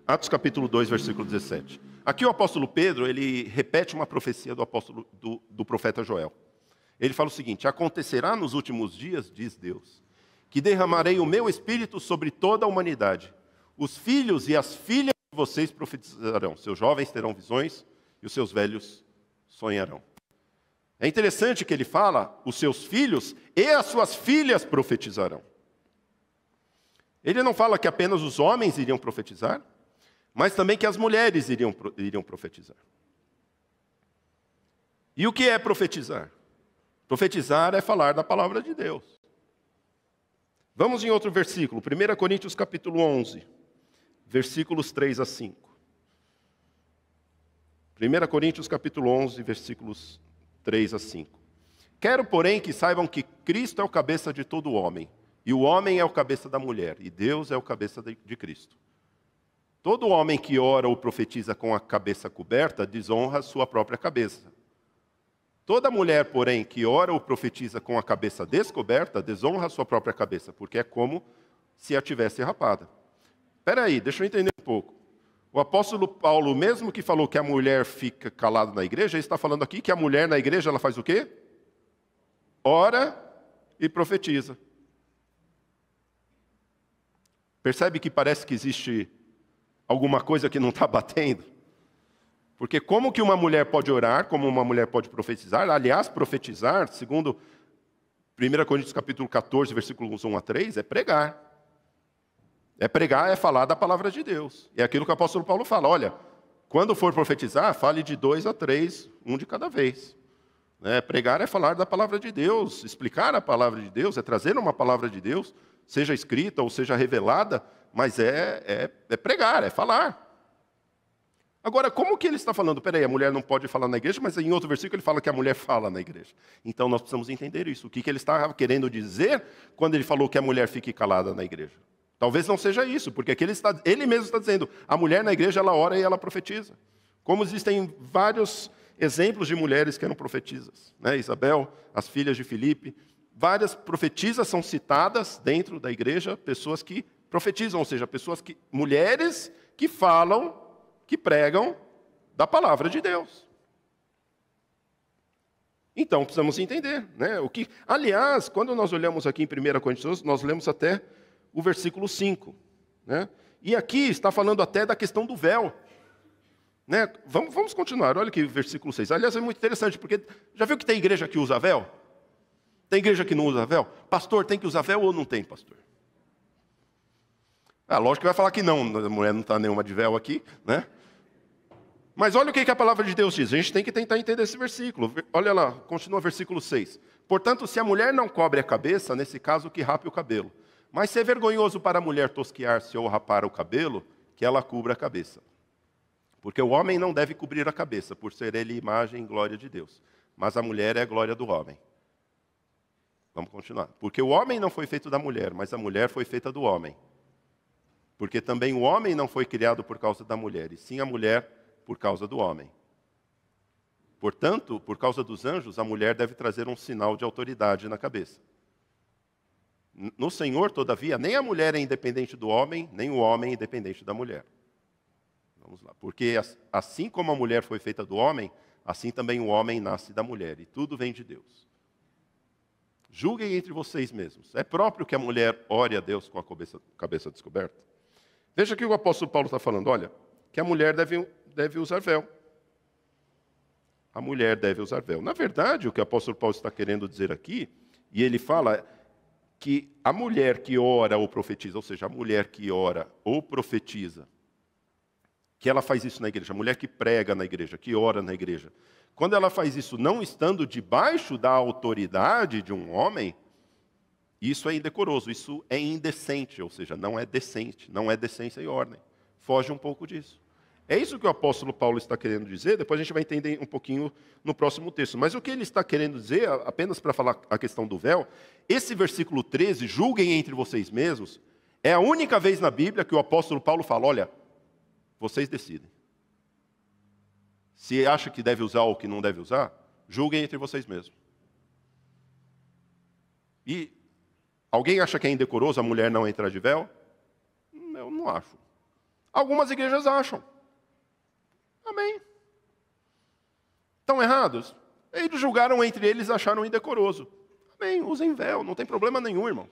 Speaker 1: Atos capítulo 2, versículo 17. Aqui o apóstolo Pedro, ele repete uma profecia do profeta Joel. Ele fala o seguinte: acontecerá nos últimos dias, diz Deus, que derramarei o meu espírito sobre toda a humanidade. Os filhos e as filhas de vocês profetizarão. Seus jovens terão visões e os seus velhos sonharão. É interessante que ele fala, os seus filhos e as suas filhas profetizarão. Ele não fala que apenas os homens iriam profetizar, mas também que as mulheres iriam profetizar. E o que é profetizar? Profetizar é falar da palavra de Deus. Vamos em outro versículo, 1 Coríntios capítulo 11, versículos 3 a 5. 1 Coríntios capítulo 11, versículos 3 a 5. Quero, porém, que saibam que Cristo é o cabeça de todo homem, e o homem é o cabeça da mulher, e Deus é o cabeça de Cristo. Todo homem que ora ou profetiza com a cabeça coberta, desonra a sua própria cabeça. Toda mulher, porém, que ora ou profetiza com a cabeça descoberta, desonra a sua própria cabeça, porque é como se a tivesse rapada. Espera aí, deixa eu entender um pouco. O apóstolo Paulo, mesmo que falou que a mulher fica calada na igreja, ele está falando aqui que a mulher na igreja, ela faz o quê? Ora e profetiza. Percebe que parece que existe alguma coisa que não está batendo? Porque como que uma mulher pode orar, como uma mulher pode profetizar? Aliás, profetizar, segundo 1 Coríntios capítulo 14, versículos 1 a 3, é pregar. É pregar, é falar da palavra de Deus. É aquilo que o apóstolo Paulo fala, olha, quando for profetizar, fale de 2 a 3, um de cada vez. Pregar é falar da palavra de Deus, explicar a palavra de Deus, é trazer uma palavra de Deus, seja escrita ou seja revelada, mas é pregar, é falar. Agora, como que ele está falando? Peraí, a mulher não pode falar na igreja, mas em outro versículo ele fala que a mulher fala na igreja. Então nós precisamos entender isso. O que ele está querendo dizer quando ele falou que a mulher fique calada na igreja? Talvez não seja isso, porque aqui ele mesmo está dizendo, a mulher na igreja ela ora e ela profetiza. Como existem vários exemplos de mulheres que eram profetisas. Isabel, as filhas de Filipe, várias profetisas são citadas dentro da igreja, pessoas que profetizam, ou seja, mulheres que falam, que pregam da palavra de Deus. Então, precisamos entender. Aliás, quando nós olhamos aqui em 1 Coríntios, nós lemos até o versículo 5. E aqui está falando até da questão do véu. Vamos continuar, olha aqui o versículo 6. Aliás, é muito interessante, porque já viu que tem igreja que usa véu? Tem igreja que não usa véu? Pastor, tem que usar véu ou não tem, pastor? Lógico que vai falar que não, a mulher não está nenhuma de véu aqui, Mas olha o que a palavra de Deus diz. A gente tem que tentar entender esse versículo. Olha lá, continua o versículo 6. Portanto, se a mulher não cobre a cabeça, nesse caso que rape o cabelo. Mas se é vergonhoso para a mulher tosquiar-se ou rapar o cabelo, que ela cubra a cabeça. Porque o homem não deve cobrir a cabeça, por ser ele imagem e glória de Deus. Mas a mulher é a glória do homem. Vamos continuar. Porque o homem não foi feito da mulher, mas a mulher foi feita do homem. Porque também o homem não foi criado por causa da mulher, e sim a mulher por causa do homem. Portanto, por causa dos anjos, a mulher deve trazer um sinal de autoridade na cabeça. No Senhor, todavia, nem a mulher é independente do homem, nem o homem é independente da mulher. Vamos lá. Porque assim como a mulher foi feita do homem, assim também o homem nasce da mulher, e tudo vem de Deus. Julguem entre vocês mesmos. É próprio que a mulher ore a Deus com a cabeça descoberta? Veja que o apóstolo Paulo está falando, olha, que a mulher deve usar véu. A mulher deve usar véu. Na verdade, o que o apóstolo Paulo está querendo dizer aqui, e ele fala que a mulher que ora ou profetiza, ou seja, a mulher que ora ou profetiza, que ela faz isso na igreja, a mulher que prega na igreja, que ora na igreja, quando ela faz isso não estando debaixo da autoridade de um homem, isso é indecoroso, isso é indecente, ou seja, não é decente, não é decência e ordem. Foge um pouco disso. É isso que o apóstolo Paulo está querendo dizer, depois a gente vai entender um pouquinho no próximo texto. Mas o que ele está querendo dizer, apenas para falar a questão do véu, esse versículo 13, julguem entre vocês mesmos, é a única vez na Bíblia que o apóstolo Paulo fala, olha, vocês decidem. Se acha que deve usar ou que não deve usar, julguem entre vocês mesmos. E alguém acha que é indecoroso a mulher não entrar de véu? Eu não acho. Algumas igrejas acham. Amém. Estão errados? Eles julgaram entre eles e acharam indecoroso. Amém, usem véu, não tem problema nenhum, irmão.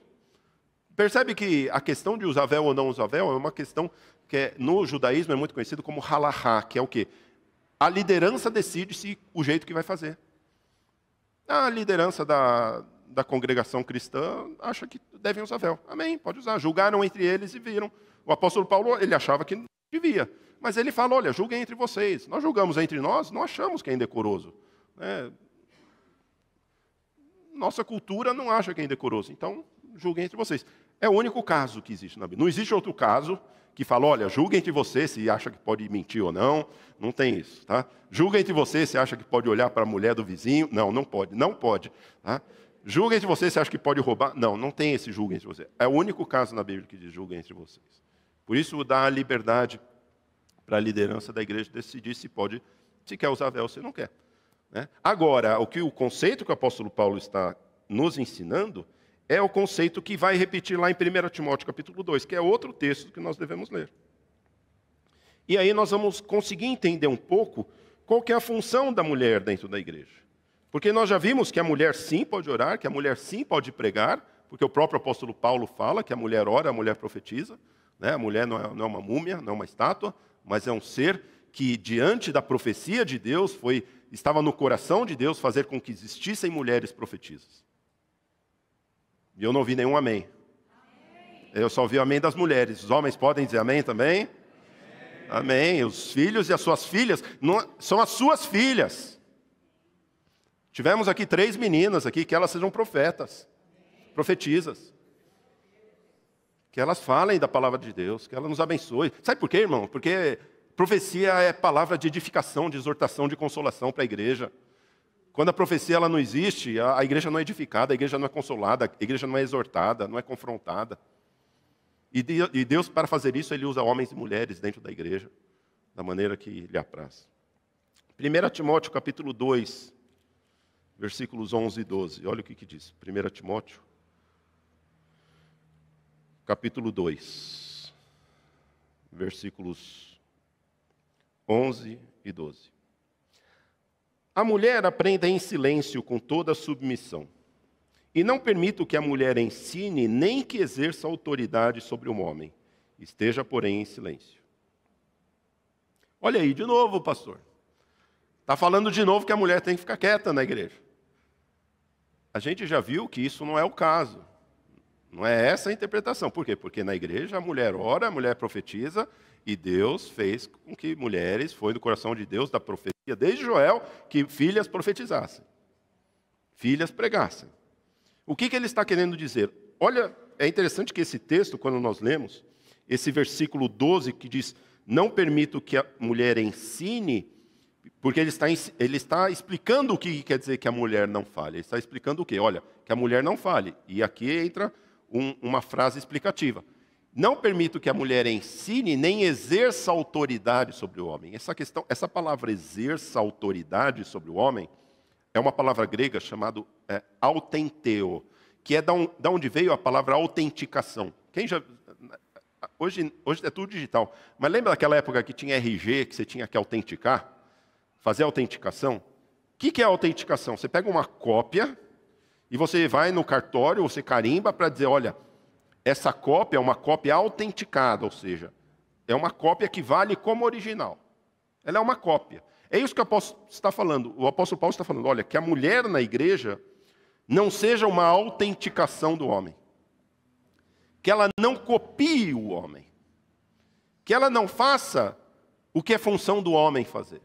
Speaker 1: Percebe que a questão de usar véu ou não usar véu é uma questão que no judaísmo é muito conhecido como halahá, que é o quê? A liderança decide-se o jeito que vai fazer. A liderança da congregação cristã acha que devem usar véu. Amém, pode usar. Julgaram entre eles e viram. O apóstolo Paulo, ele achava que não devia. Mas ele fala, olha, julguem entre vocês. Nós julgamos entre nós, não achamos que é indecoroso. Nossa cultura não acha que é indecoroso. Então, julguem entre vocês. É o único caso que existe na Bíblia. Não existe outro caso que fala, olha, julguem entre vocês se acha que pode mentir ou não. Não tem isso. Tá? Julguem entre vocês se acha que pode olhar para a mulher do vizinho. Não, não pode. Não pode. Tá? Julguem entre vocês se acha que pode roubar. Não, não tem esse julguem entre vocês. É o único caso na Bíblia que diz julguem entre vocês. Por isso, dá a liberdade para a liderança da igreja decidir se quer usar véu ou se não quer. Agora, o conceito que o apóstolo Paulo está nos ensinando é o conceito que vai repetir lá em 1 Timóteo capítulo 2, que é outro texto que nós devemos ler. E aí nós vamos conseguir entender um pouco qual que é a função da mulher dentro da igreja. Porque nós já vimos que a mulher sim pode orar, que a mulher sim pode pregar, porque o próprio apóstolo Paulo fala que a mulher ora, a mulher profetiza. A mulher não é uma múmia, não é uma estátua, mas é um ser que diante da profecia de Deus, estava no coração de Deus fazer com que existissem mulheres profetisas. E eu não ouvi nenhum amém. Eu só ouvi o amém das mulheres. Os homens podem dizer amém também? Amém. Os filhos e as suas filhas são as suas filhas. Tivemos aqui 3 meninas aqui, que elas sejam profetas, profetisas. Que elas falem da palavra de Deus, que elas nos abençoem. Sabe por quê, irmão? Porque profecia é palavra de edificação, de exortação, de consolação para a igreja. Quando a profecia ela não existe, a igreja não é edificada, a igreja não é consolada, a igreja não é exortada, não é confrontada. E Deus, para fazer isso, Ele usa homens e mulheres dentro da igreja, da maneira que lhe apraz. 1 Timóteo capítulo 2, versículos 11 e 12. Olha o que diz. 1 Timóteo, capítulo 2, versículos 11 e 12. A mulher aprenda em silêncio com toda a submissão. E não permito que a mulher ensine, nem que exerça autoridade sobre o homem. Esteja, porém, em silêncio. Olha aí, de novo, pastor. Está falando de novo que a mulher tem que ficar quieta na igreja. A gente já viu que isso não é o caso. Não é essa a interpretação. Por quê? Porque na igreja a mulher ora, a mulher profetiza, e Deus fez com que mulheres, foi do coração de Deus, da profecia, desde Joel, que filhas profetizassem. Filhas pregassem. O que ele está querendo dizer? Olha, é interessante que esse texto, quando nós lemos, esse versículo 12 que diz, não permito que a mulher ensine, porque ele está explicando o que quer dizer que a mulher não fale. Ele está explicando o quê? Olha, que a mulher não fale. E aqui entra uma frase explicativa. Não permito que a mulher ensine, nem exerça autoridade sobre o homem. Essa palavra exerça autoridade sobre o homem, é uma palavra grega chamada autenteo, que é da onde veio a palavra autenticação. Hoje é tudo digital, mas lembra daquela época que tinha RG, que você tinha que autenticar? Fazer autenticação? O que é autenticação? Você pega uma cópia e você vai no cartório, você carimba para dizer, olha, essa cópia é uma cópia autenticada, ou seja, é uma cópia que vale como original. Ela é uma cópia. É isso que o apóstolo está falando. O apóstolo Paulo está falando, olha, que a mulher na igreja não seja uma autenticação do homem. Que ela não copie o homem. Que ela não faça o que é função do homem fazer.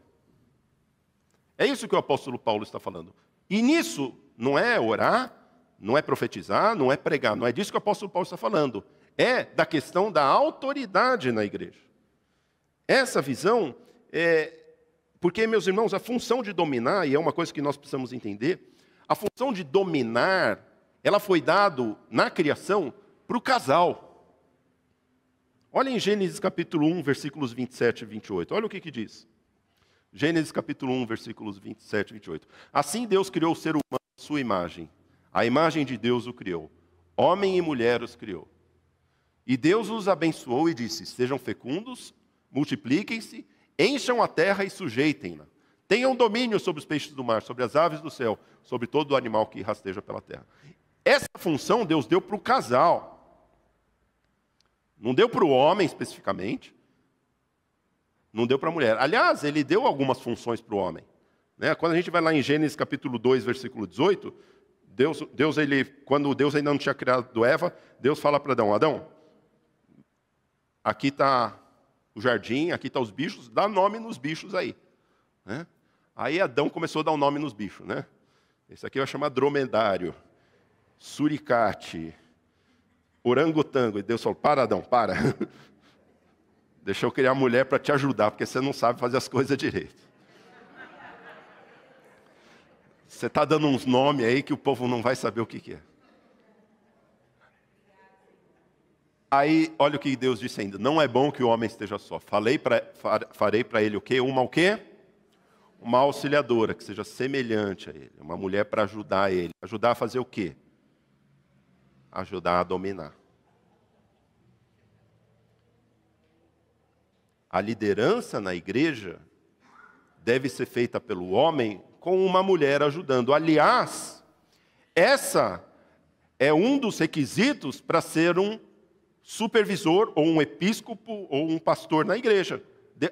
Speaker 1: É isso que o apóstolo Paulo está falando. E nisso não é orar, não é profetizar, não é pregar. Não é disso que o apóstolo Paulo está falando. É da questão da autoridade na igreja. Essa visão é... Porque, meus irmãos, a função de dominar, e é uma coisa que nós precisamos entender, a função de dominar, ela foi dada na criação para o casal. Olha em Gênesis capítulo 1, versículos 27 e 28. Olha o que diz. Gênesis capítulo 1, versículos 27 e 28. Assim Deus criou o ser humano à sua imagem. A imagem de Deus o criou. Homem e mulher os criou. E Deus os abençoou e disse, sejam fecundos, multipliquem-se, encham a terra e sujeitem-na. Tenham domínio sobre os peixes do mar, sobre as aves do céu, sobre todo o animal que rasteja pela terra. Essa função Deus deu para o casal. Não deu para o homem especificamente. Não deu para a mulher. Aliás, ele deu algumas funções para o homem. Quando a gente vai lá em Gênesis capítulo 2, versículo 18, quando Deus ainda não tinha criado Eva, Deus fala para Adão, Adão, aqui está o jardim, aqui estão os bichos, dá nome nos bichos aí. Aí Adão começou a dar um nome nos bichos. Esse aqui vai chamar dromedário, suricate, orangotango. E Deus falou, para Adão, para. Deixa eu criar a mulher para te ajudar, porque você não sabe fazer as coisas direito. Você está dando uns nomes aí que o povo não vai saber o que é. Aí, olha o que Deus disse ainda. Não é bom que o homem esteja só. Farei para ele o quê? Uma o quê? Uma auxiliadora, que seja semelhante a ele. Uma mulher para ajudar ele. Ajudar a fazer o quê? Ajudar a dominar. A liderança na igreja deve ser feita pelo homem com uma mulher ajudando. Aliás, essa é um dos requisitos para ser um supervisor, ou um episcopo, ou um pastor na igreja.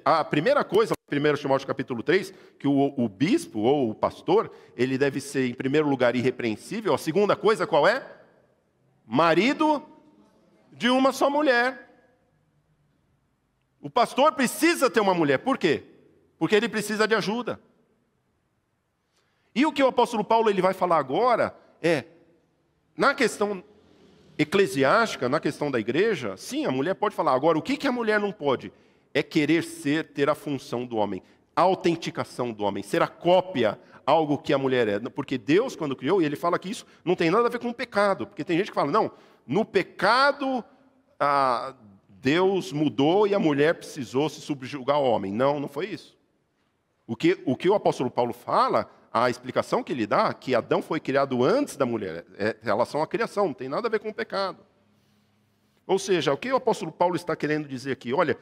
Speaker 1: A primeira coisa, 1 Timóteo capítulo 3, que o bispo ou o pastor, ele deve ser, em primeiro lugar, irrepreensível. A segunda coisa, qual é? Marido de uma só mulher. O pastor precisa ter uma mulher. Por quê? Porque ele precisa de ajuda. E o que o apóstolo Paulo ele vai falar agora é, na questão eclesiástica, na questão da igreja, sim, a mulher pode falar. Agora, o que a mulher não pode? É querer ter a função do homem, a autenticação do homem, ser a cópia, algo que a mulher é. Porque Deus, quando criou, e ele fala que isso não tem nada a ver com o pecado. Porque tem gente que fala, não, no pecado Deus mudou e a mulher precisou se subjugar ao homem. Não, não foi isso. O que o apóstolo Paulo fala, a explicação que ele dá, que Adão foi criado antes da mulher, é em relação à criação, não tem nada a ver com o pecado. Ou seja, o que o apóstolo Paulo está querendo dizer aqui? Olha,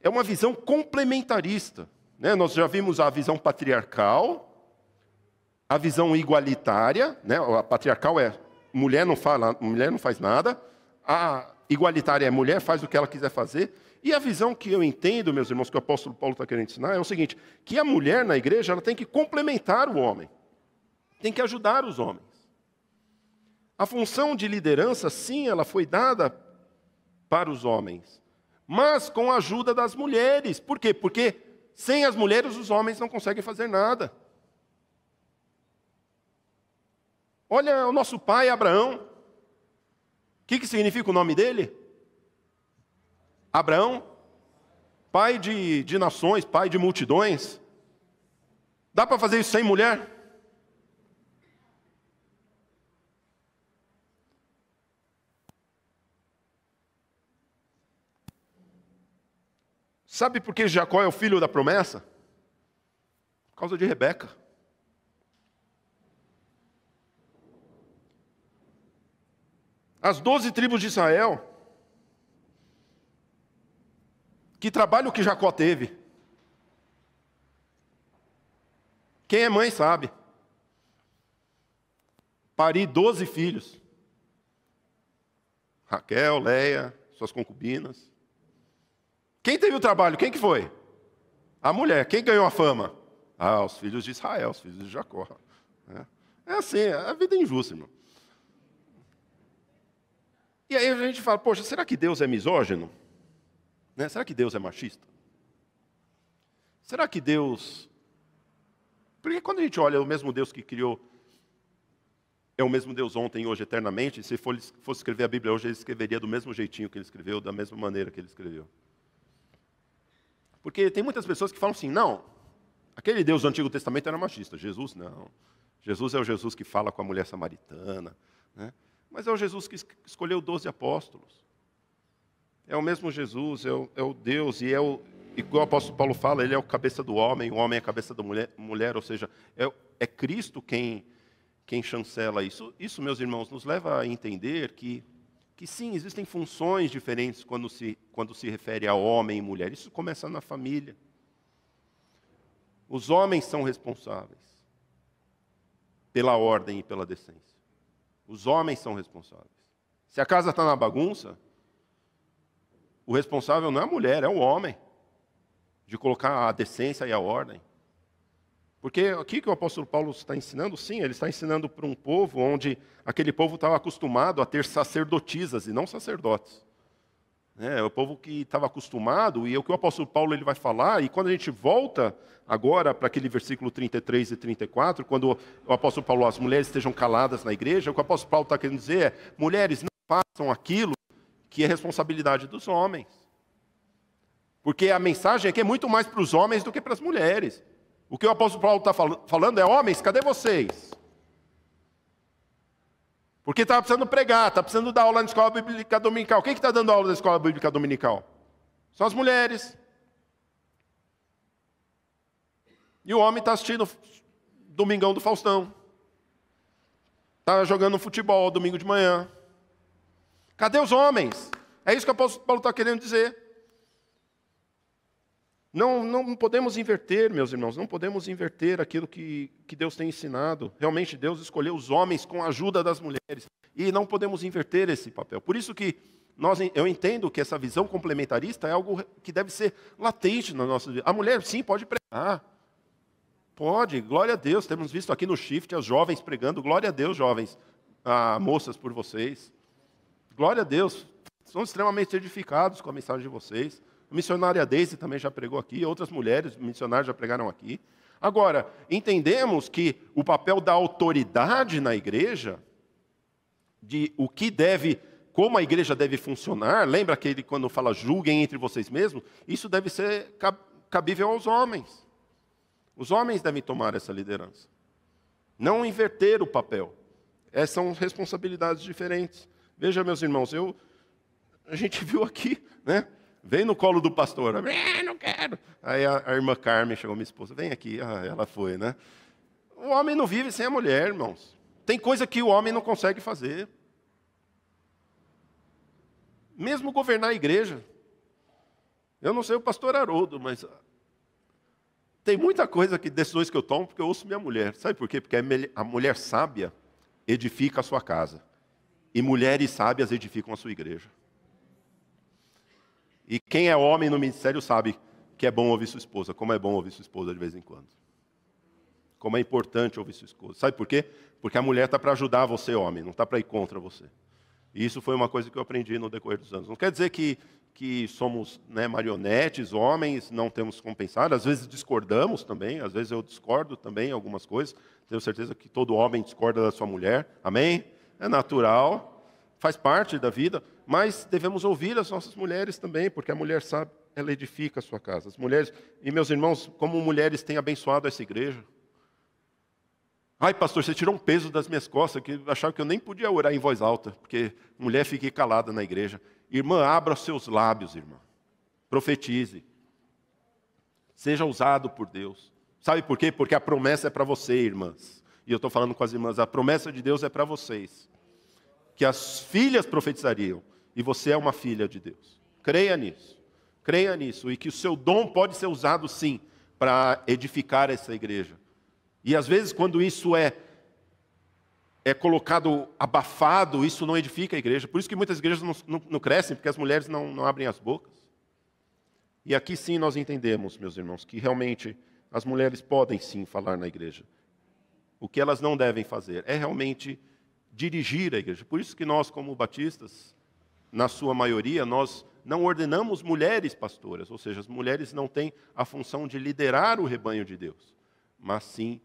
Speaker 1: é uma visão complementarista. Né? Nós já vimos a visão patriarcal, a visão igualitária. Né? A patriarcal é mulher não faz nada, a igualitária é mulher faz o que ela quiser fazer. E a visão que eu entendo, meus irmãos, que o apóstolo Paulo está querendo ensinar, é o seguinte, que a mulher na igreja ela tem que complementar o homem, tem que ajudar os homens. A função de liderança, sim, ela foi dada para os homens, mas com a ajuda das mulheres. Por quê? Porque sem as mulheres os homens não conseguem fazer nada. Olha o nosso pai Abraão. O que significa o nome dele? Abraão, pai de nações, pai de multidões. Dá para fazer isso sem mulher? Sabe por que Jacó é o filho da promessa? Por causa de Rebeca. As 12 tribos de Israel, que trabalho que Jacó teve. Quem é mãe sabe. Pari 12 filhos. Raquel, Leia, suas concubinas. Quem teve o trabalho? Quem que foi? A mulher. Quem ganhou a fama? Os filhos de Israel, os filhos de Jacó. É assim, a vida é injusta, irmão. E aí a gente fala, poxa, será que Deus é misógino? Né? Será que Deus é machista? Será que Deus... Porque quando a gente olha o mesmo Deus que criou, é o mesmo Deus ontem, hoje, eternamente, se fosse escrever a Bíblia hoje, ele escreveria do mesmo jeitinho que ele escreveu, da mesma maneira que ele escreveu. Porque tem muitas pessoas que falam assim, não, aquele Deus do Antigo Testamento era machista, Jesus não. Jesus é o Jesus que fala com a mulher samaritana, né? Mas é o Jesus que escolheu 12 apóstolos. É o mesmo Jesus, é o Deus, e o apóstolo Paulo fala, ele é o cabeça do homem, o homem é a cabeça da mulher, ou seja, é Cristo quem chancela isso. Isso, meus irmãos, nos leva a entender que sim, existem funções diferentes quando se refere a homem e mulher. Isso começa na família. Os homens são responsáveis pela ordem e pela decência. Os homens são responsáveis. Se a casa está na bagunça, o responsável não é a mulher, é o homem, de colocar a decência e a ordem. Porque aqui que o apóstolo Paulo está ensinando, sim, ele está ensinando para um povo onde aquele povo estava acostumado a ter sacerdotisas e não sacerdotes. É o povo que estava acostumado, e é o que o apóstolo Paulo ele vai falar, e quando a gente volta agora para aquele versículo 33 e 34, quando o apóstolo Paulo, as mulheres estejam caladas na igreja, o que o apóstolo Paulo está querendo dizer é, mulheres, não façam aquilo que é responsabilidade dos homens. Porque a mensagem aqui é muito mais para os homens do que para as mulheres. O que o apóstolo Paulo está falando é, homens, cadê vocês? Porque está precisando pregar, está precisando dar aula na escola bíblica dominical. Quem está dando aula na escola bíblica dominical? São as mulheres. E o homem está assistindo Domingão do Faustão. Está jogando futebol domingo de manhã. Cadê os homens? É isso que o apóstolo Paulo está querendo dizer. Não podemos inverter, meus irmãos, não podemos inverter aquilo que Deus tem ensinado. Realmente Deus escolheu os homens com a ajuda das mulheres. E não podemos inverter esse papel. Por isso que eu entendo que essa visão complementarista é algo que deve ser latente na nossa vida. A mulher, sim, pode pregar. Pode, glória a Deus. Temos visto aqui no Shift as jovens pregando. Glória a Deus, jovens, moças, por vocês. Glória a Deus. Somos extremamente edificados com a mensagem de vocês. A missionária Daisy também já pregou aqui. Outras mulheres missionárias já pregaram aqui. Agora, entendemos que o papel da autoridade na igreja, de o que deve, como a igreja deve funcionar, lembra que ele quando fala julguem entre vocês mesmos, isso deve ser cabível aos homens. Os homens devem tomar essa liderança. Não inverter o papel. Essas são responsabilidades diferentes. Veja, meus irmãos, a gente viu aqui, né? Vem no colo do pastor. Não quero. Aí a irmã Carmen chegou, minha esposa, vem aqui. Ela foi, né? O homem não vive sem a mulher, irmãos. Tem coisa que o homem não consegue fazer. Mesmo governar a igreja. Eu não sei o pastor Haroldo, mas tem muita coisa que decisões que eu tomo porque eu ouço minha mulher. Sabe por quê? Porque a mulher sábia edifica a sua casa. E mulheres sábias edificam a sua igreja. E quem é homem no ministério sabe que é bom ouvir sua esposa. Como é bom ouvir sua esposa de vez em quando. Como é importante ouvir sua esposa. Sabe por quê? Porque a mulher está para ajudar você, homem, não está para ir contra você. E isso foi uma coisa que eu aprendi no decorrer dos anos. Não quer dizer que somos, né, marionetes, homens, não temos que compensar. Às vezes discordamos também, às vezes eu discordo também em algumas coisas. Tenho certeza que todo homem discorda da sua mulher. Amém? É natural, faz parte da vida, mas devemos ouvir as nossas mulheres também, porque a mulher sabe, ela edifica a sua casa. As mulheres, e meus irmãos, como mulheres têm abençoado essa igreja. Ai, pastor, você tirou um peso das minhas costas, que achava que eu nem podia orar em voz alta, porque mulher fique calada na igreja. Irmã, abra os seus lábios, irmã. Profetize. Seja usado por Deus. Sabe por quê? Porque a promessa é para você, irmãs. E eu estou falando com as irmãs, a promessa de Deus é para vocês. Que as filhas profetizariam, e você é uma filha de Deus. Creia nisso. Creia nisso. E que o seu dom pode ser usado, sim, para edificar essa igreja. E às vezes, quando isso é colocado abafado, isso não edifica a igreja. Por isso que muitas igrejas não crescem, porque as mulheres não abrem as bocas. E aqui sim nós entendemos, meus irmãos, que realmente as mulheres podem sim falar na igreja. O que elas não devem fazer é realmente dirigir a igreja. Por isso que nós, como batistas, na sua maioria, nós não ordenamos mulheres pastoras. Ou seja, as mulheres não têm a função de liderar o rebanho de Deus, mas sim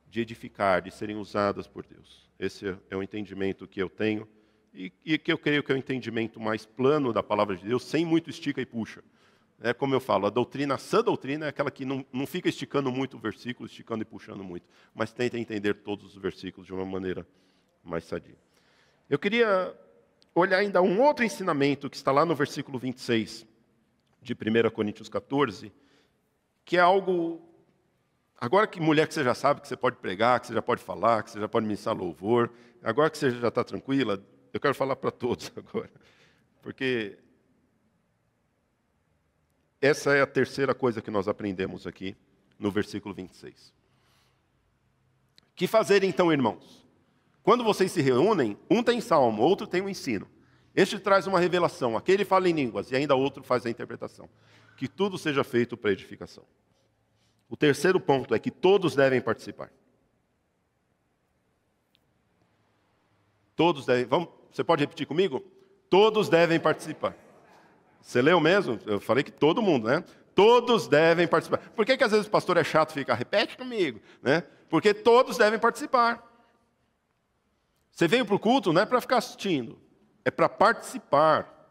Speaker 1: de edificar, de serem usadas por Deus. Esse é o entendimento que eu tenho e que eu creio que é o entendimento mais plano da palavra de Deus, sem muito estica e puxa. É como eu falo, a sã doutrina é aquela que não fica esticando muito o versículo, esticando e puxando muito, mas tenta entender todos os versículos de uma maneira mais sadia. Eu queria olhar ainda um outro ensinamento que está lá no versículo 26 de 1 Coríntios 14, que é algo... Agora que mulher que você já sabe que você pode pregar, que você já pode falar, que você já pode ministrar louvor, agora que você já está tranquila, eu quero falar para todos agora. Porque essa é a terceira coisa que nós aprendemos aqui no versículo 26. Que fazer então, irmãos? Quando vocês se reúnem, um tem salmo, outro tem um ensino. Este traz uma revelação, aquele fala em línguas e ainda outro faz a interpretação. Que tudo seja feito para edificação. O terceiro ponto é que todos devem participar. Todos devem. Você pode repetir comigo? Todos devem participar. Você leu mesmo? Eu falei que todo mundo, né? Todos devem participar. Por que às vezes o pastor é chato e fica, repete comigo, né? Porque todos devem participar. Você veio para o culto não é para ficar assistindo, é para participar.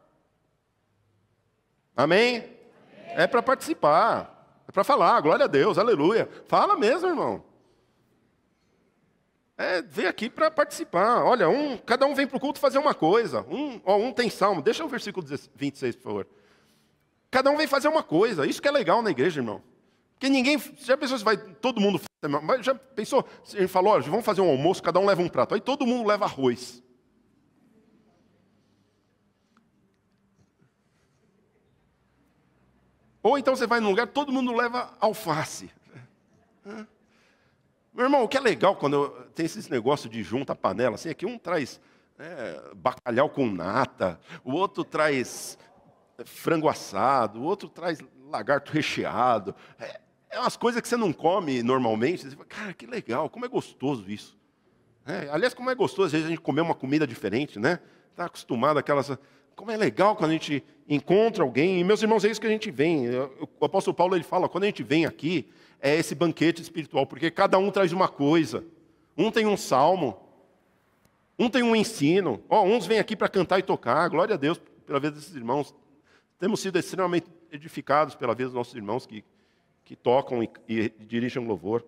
Speaker 1: Amém? É para participar. É para falar, glória a Deus, aleluia. Fala mesmo, irmão. Vem aqui para participar. Olha, cada um vem para o culto fazer uma coisa. Um tem salmo. Deixa o versículo 26, por favor. Cada um vem fazer uma coisa. Isso que é legal na igreja, irmão. Porque ninguém... Já pensou se vai... Todo mundo... Mas já pensou... Ele falou, olha, vamos fazer um almoço, cada um leva um prato. Aí todo mundo leva arroz. Ou então você vai num lugar, todo mundo leva alface. Meu irmão, o que é legal quando tem esses negócios de junta panela, assim, é que um traz bacalhau com nata, o outro traz frango assado, o outro traz lagarto recheado. É umas coisas que você não come normalmente. Você fala, cara, que legal, como é gostoso isso. Aliás, como é gostoso, às vezes a gente comer uma comida diferente, né? Está acostumado àquelas... Como é legal quando a gente encontra alguém. E, meus irmãos, é isso que a gente vem. O apóstolo Paulo, ele fala, quando a gente vem aqui, é esse banquete espiritual, porque cada um traz uma coisa. Um tem um salmo, um tem um ensino. Uns vêm aqui para cantar e tocar. Glória a Deus pela vida desses irmãos. Temos sido extremamente edificados pela vida dos nossos irmãos que tocam e dirigem louvor.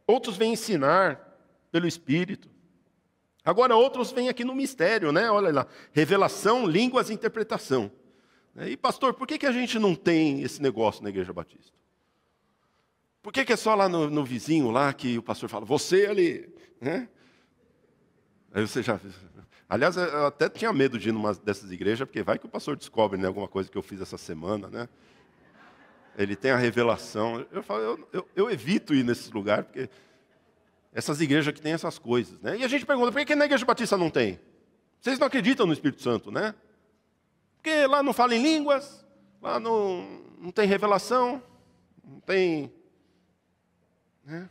Speaker 1: Outros vêm ensinar pelo Espírito. Agora outros vêm aqui no mistério, né? Olha lá, revelação, línguas e interpretação. E pastor, por que a gente não tem esse negócio na Igreja Batista? Por que é só lá no vizinho lá que o pastor fala, você ali, né? Aí você já... Aliás, eu até tinha medo de ir numa dessas igrejas, porque vai que o pastor descobre, né, alguma coisa que eu fiz essa semana, né? Ele tem a revelação. Eu evito ir nesse lugar, porque essas igrejas que têm essas coisas, né? E a gente pergunta, por que na Igreja Batista não tem? Vocês não acreditam no Espírito Santo, né? Porque lá não fala em línguas, lá não tem revelação, não tem... Né?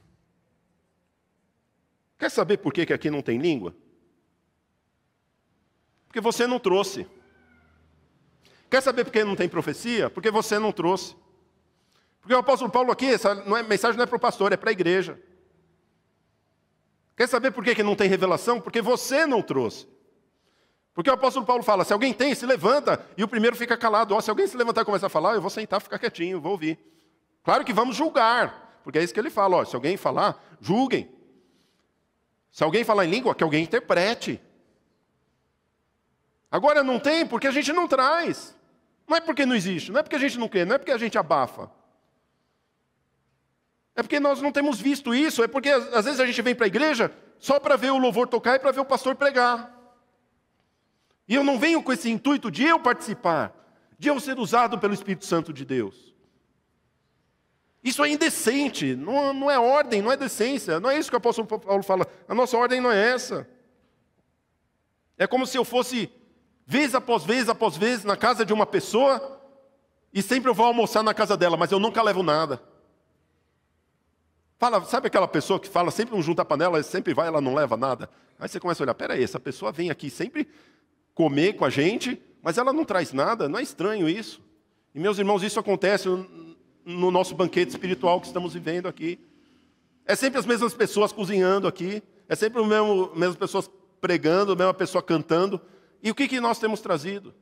Speaker 1: Quer saber por que aqui não tem língua? Porque você não trouxe. Quer saber por que não tem profecia? Porque você não trouxe. Porque o apóstolo Paulo aqui, essa mensagem não é para o pastor, é para a igreja. Quer saber por que não tem revelação? Porque você não trouxe. Porque o apóstolo Paulo fala, se alguém tem, se levanta, e o primeiro fica calado. Se alguém se levantar e começar a falar, eu vou sentar, ficar quietinho, vou ouvir. Claro que vamos julgar, porque é isso que ele fala. Se alguém falar, julguem. Se alguém falar em língua, que alguém interprete. Agora não tem porque a gente não traz. Não é porque não existe, não é porque a gente não quer, não é porque a gente abafa. É porque nós não temos visto isso, é porque às vezes a gente vem para a igreja só para ver o louvor tocar e para ver o pastor pregar. E eu não venho com esse intuito de eu participar, de eu ser usado pelo Espírito Santo de Deus. Isso é indecente, não é ordem, não é decência, não é isso que o apóstolo Paulo fala. A nossa ordem não é essa. É como se eu fosse, vez após vez, na casa de uma pessoa, e sempre eu vou almoçar na casa dela, mas eu nunca levo nada. Sabe aquela pessoa que fala, sempre um junta a panela, sempre vai, ela não leva nada? Aí você começa a olhar, peraí, essa pessoa vem aqui sempre comer com a gente, mas ela não traz nada, não é estranho isso? E meus irmãos, isso acontece no nosso banquete espiritual que estamos vivendo aqui. É sempre as mesmas pessoas cozinhando aqui, é sempre as mesmas pessoas pregando, a mesma pessoa cantando. E o que nós temos trazido?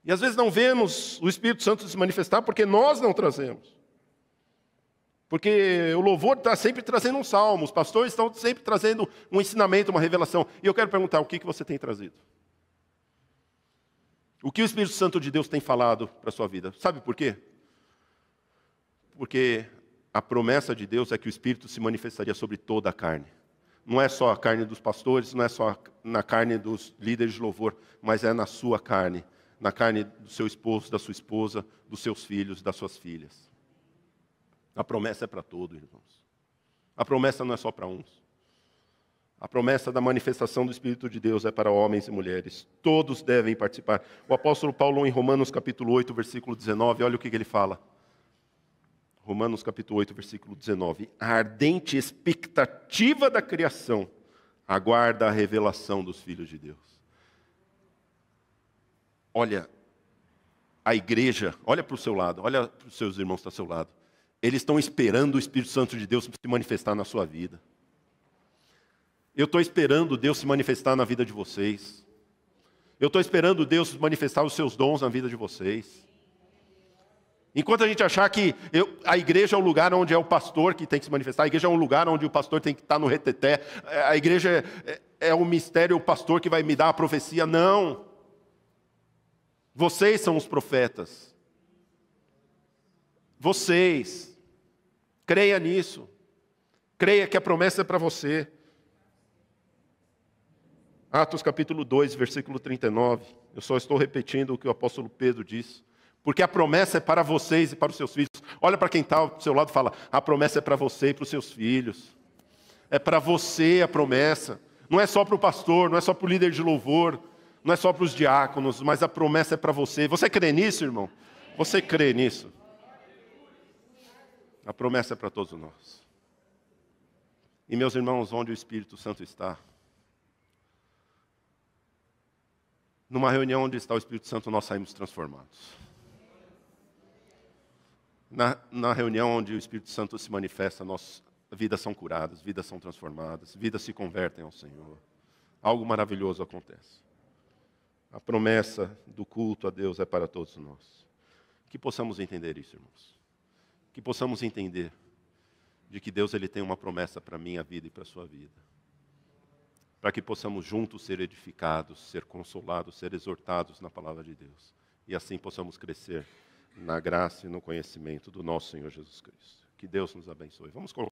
Speaker 1: E às vezes não vemos o Espírito Santo se manifestar porque nós não trazemos. Porque o louvor está sempre trazendo um salmo, os pastores estão sempre trazendo um ensinamento, uma revelação. E eu quero perguntar, o que você tem trazido? O que o Espírito Santo de Deus tem falado para a sua vida? Sabe por quê? Porque a promessa de Deus é que o Espírito se manifestaria sobre toda a carne. Não é só a carne dos pastores, não é só na carne dos líderes de louvor, mas é na sua carne, na carne do seu esposo, da sua esposa, dos seus filhos, das suas filhas. A promessa é para todos, irmãos. A promessa não é só para uns. A promessa da manifestação do Espírito de Deus é para homens e mulheres. Todos devem participar. O apóstolo Paulo, em Romanos capítulo 8, versículo 19, olha o que ele fala. Romanos capítulo 8, versículo 19. A ardente expectativa da criação aguarda a revelação dos filhos de Deus. Olha, a igreja, olha para o seu lado, olha para os seus irmãos que estão ao seu lado. Eles estão esperando o Espírito Santo de Deus se manifestar na sua vida. Eu estou esperando Deus se manifestar na vida de vocês. Eu estou esperando Deus manifestar os seus dons na vida de vocês. Enquanto a gente achar que a igreja é o lugar onde é o pastor que tem que se manifestar, a igreja é um lugar onde o pastor tem que estar no reteté, a igreja é o mistério, o pastor que vai me dar a profecia. Não. Vocês são os profetas. Vocês. Creia nisso. Creia que a promessa é para você. Atos capítulo 2, versículo 39. Eu só estou repetindo o que o apóstolo Pedro disse. Porque a promessa é para vocês e para os seus filhos. Olha para quem está ao seu lado e fala, a promessa é para você e para os seus filhos. É para você a promessa. Não é só para o pastor, não é só para o líder de louvor, não é só para os diáconos, mas a promessa é para você. Você crê nisso, irmão? Você crê nisso? A promessa é para todos nós. E meus irmãos, onde o Espírito Santo está? Numa reunião onde está o Espírito Santo, nós saímos transformados. Na reunião onde o Espírito Santo se manifesta, vidas são curadas, vidas são transformadas, vidas se convertem ao Senhor. Algo maravilhoso acontece. A promessa do culto a Deus é para todos nós. Que possamos entender isso, irmãos. Que possamos entender de que Deus ele tem uma promessa para a minha vida e para a sua vida. Para que possamos juntos ser edificados, ser consolados, ser exortados na palavra de Deus. E assim possamos crescer na graça e no conhecimento do nosso Senhor Jesus Cristo. Que Deus nos abençoe. Vamos colocar.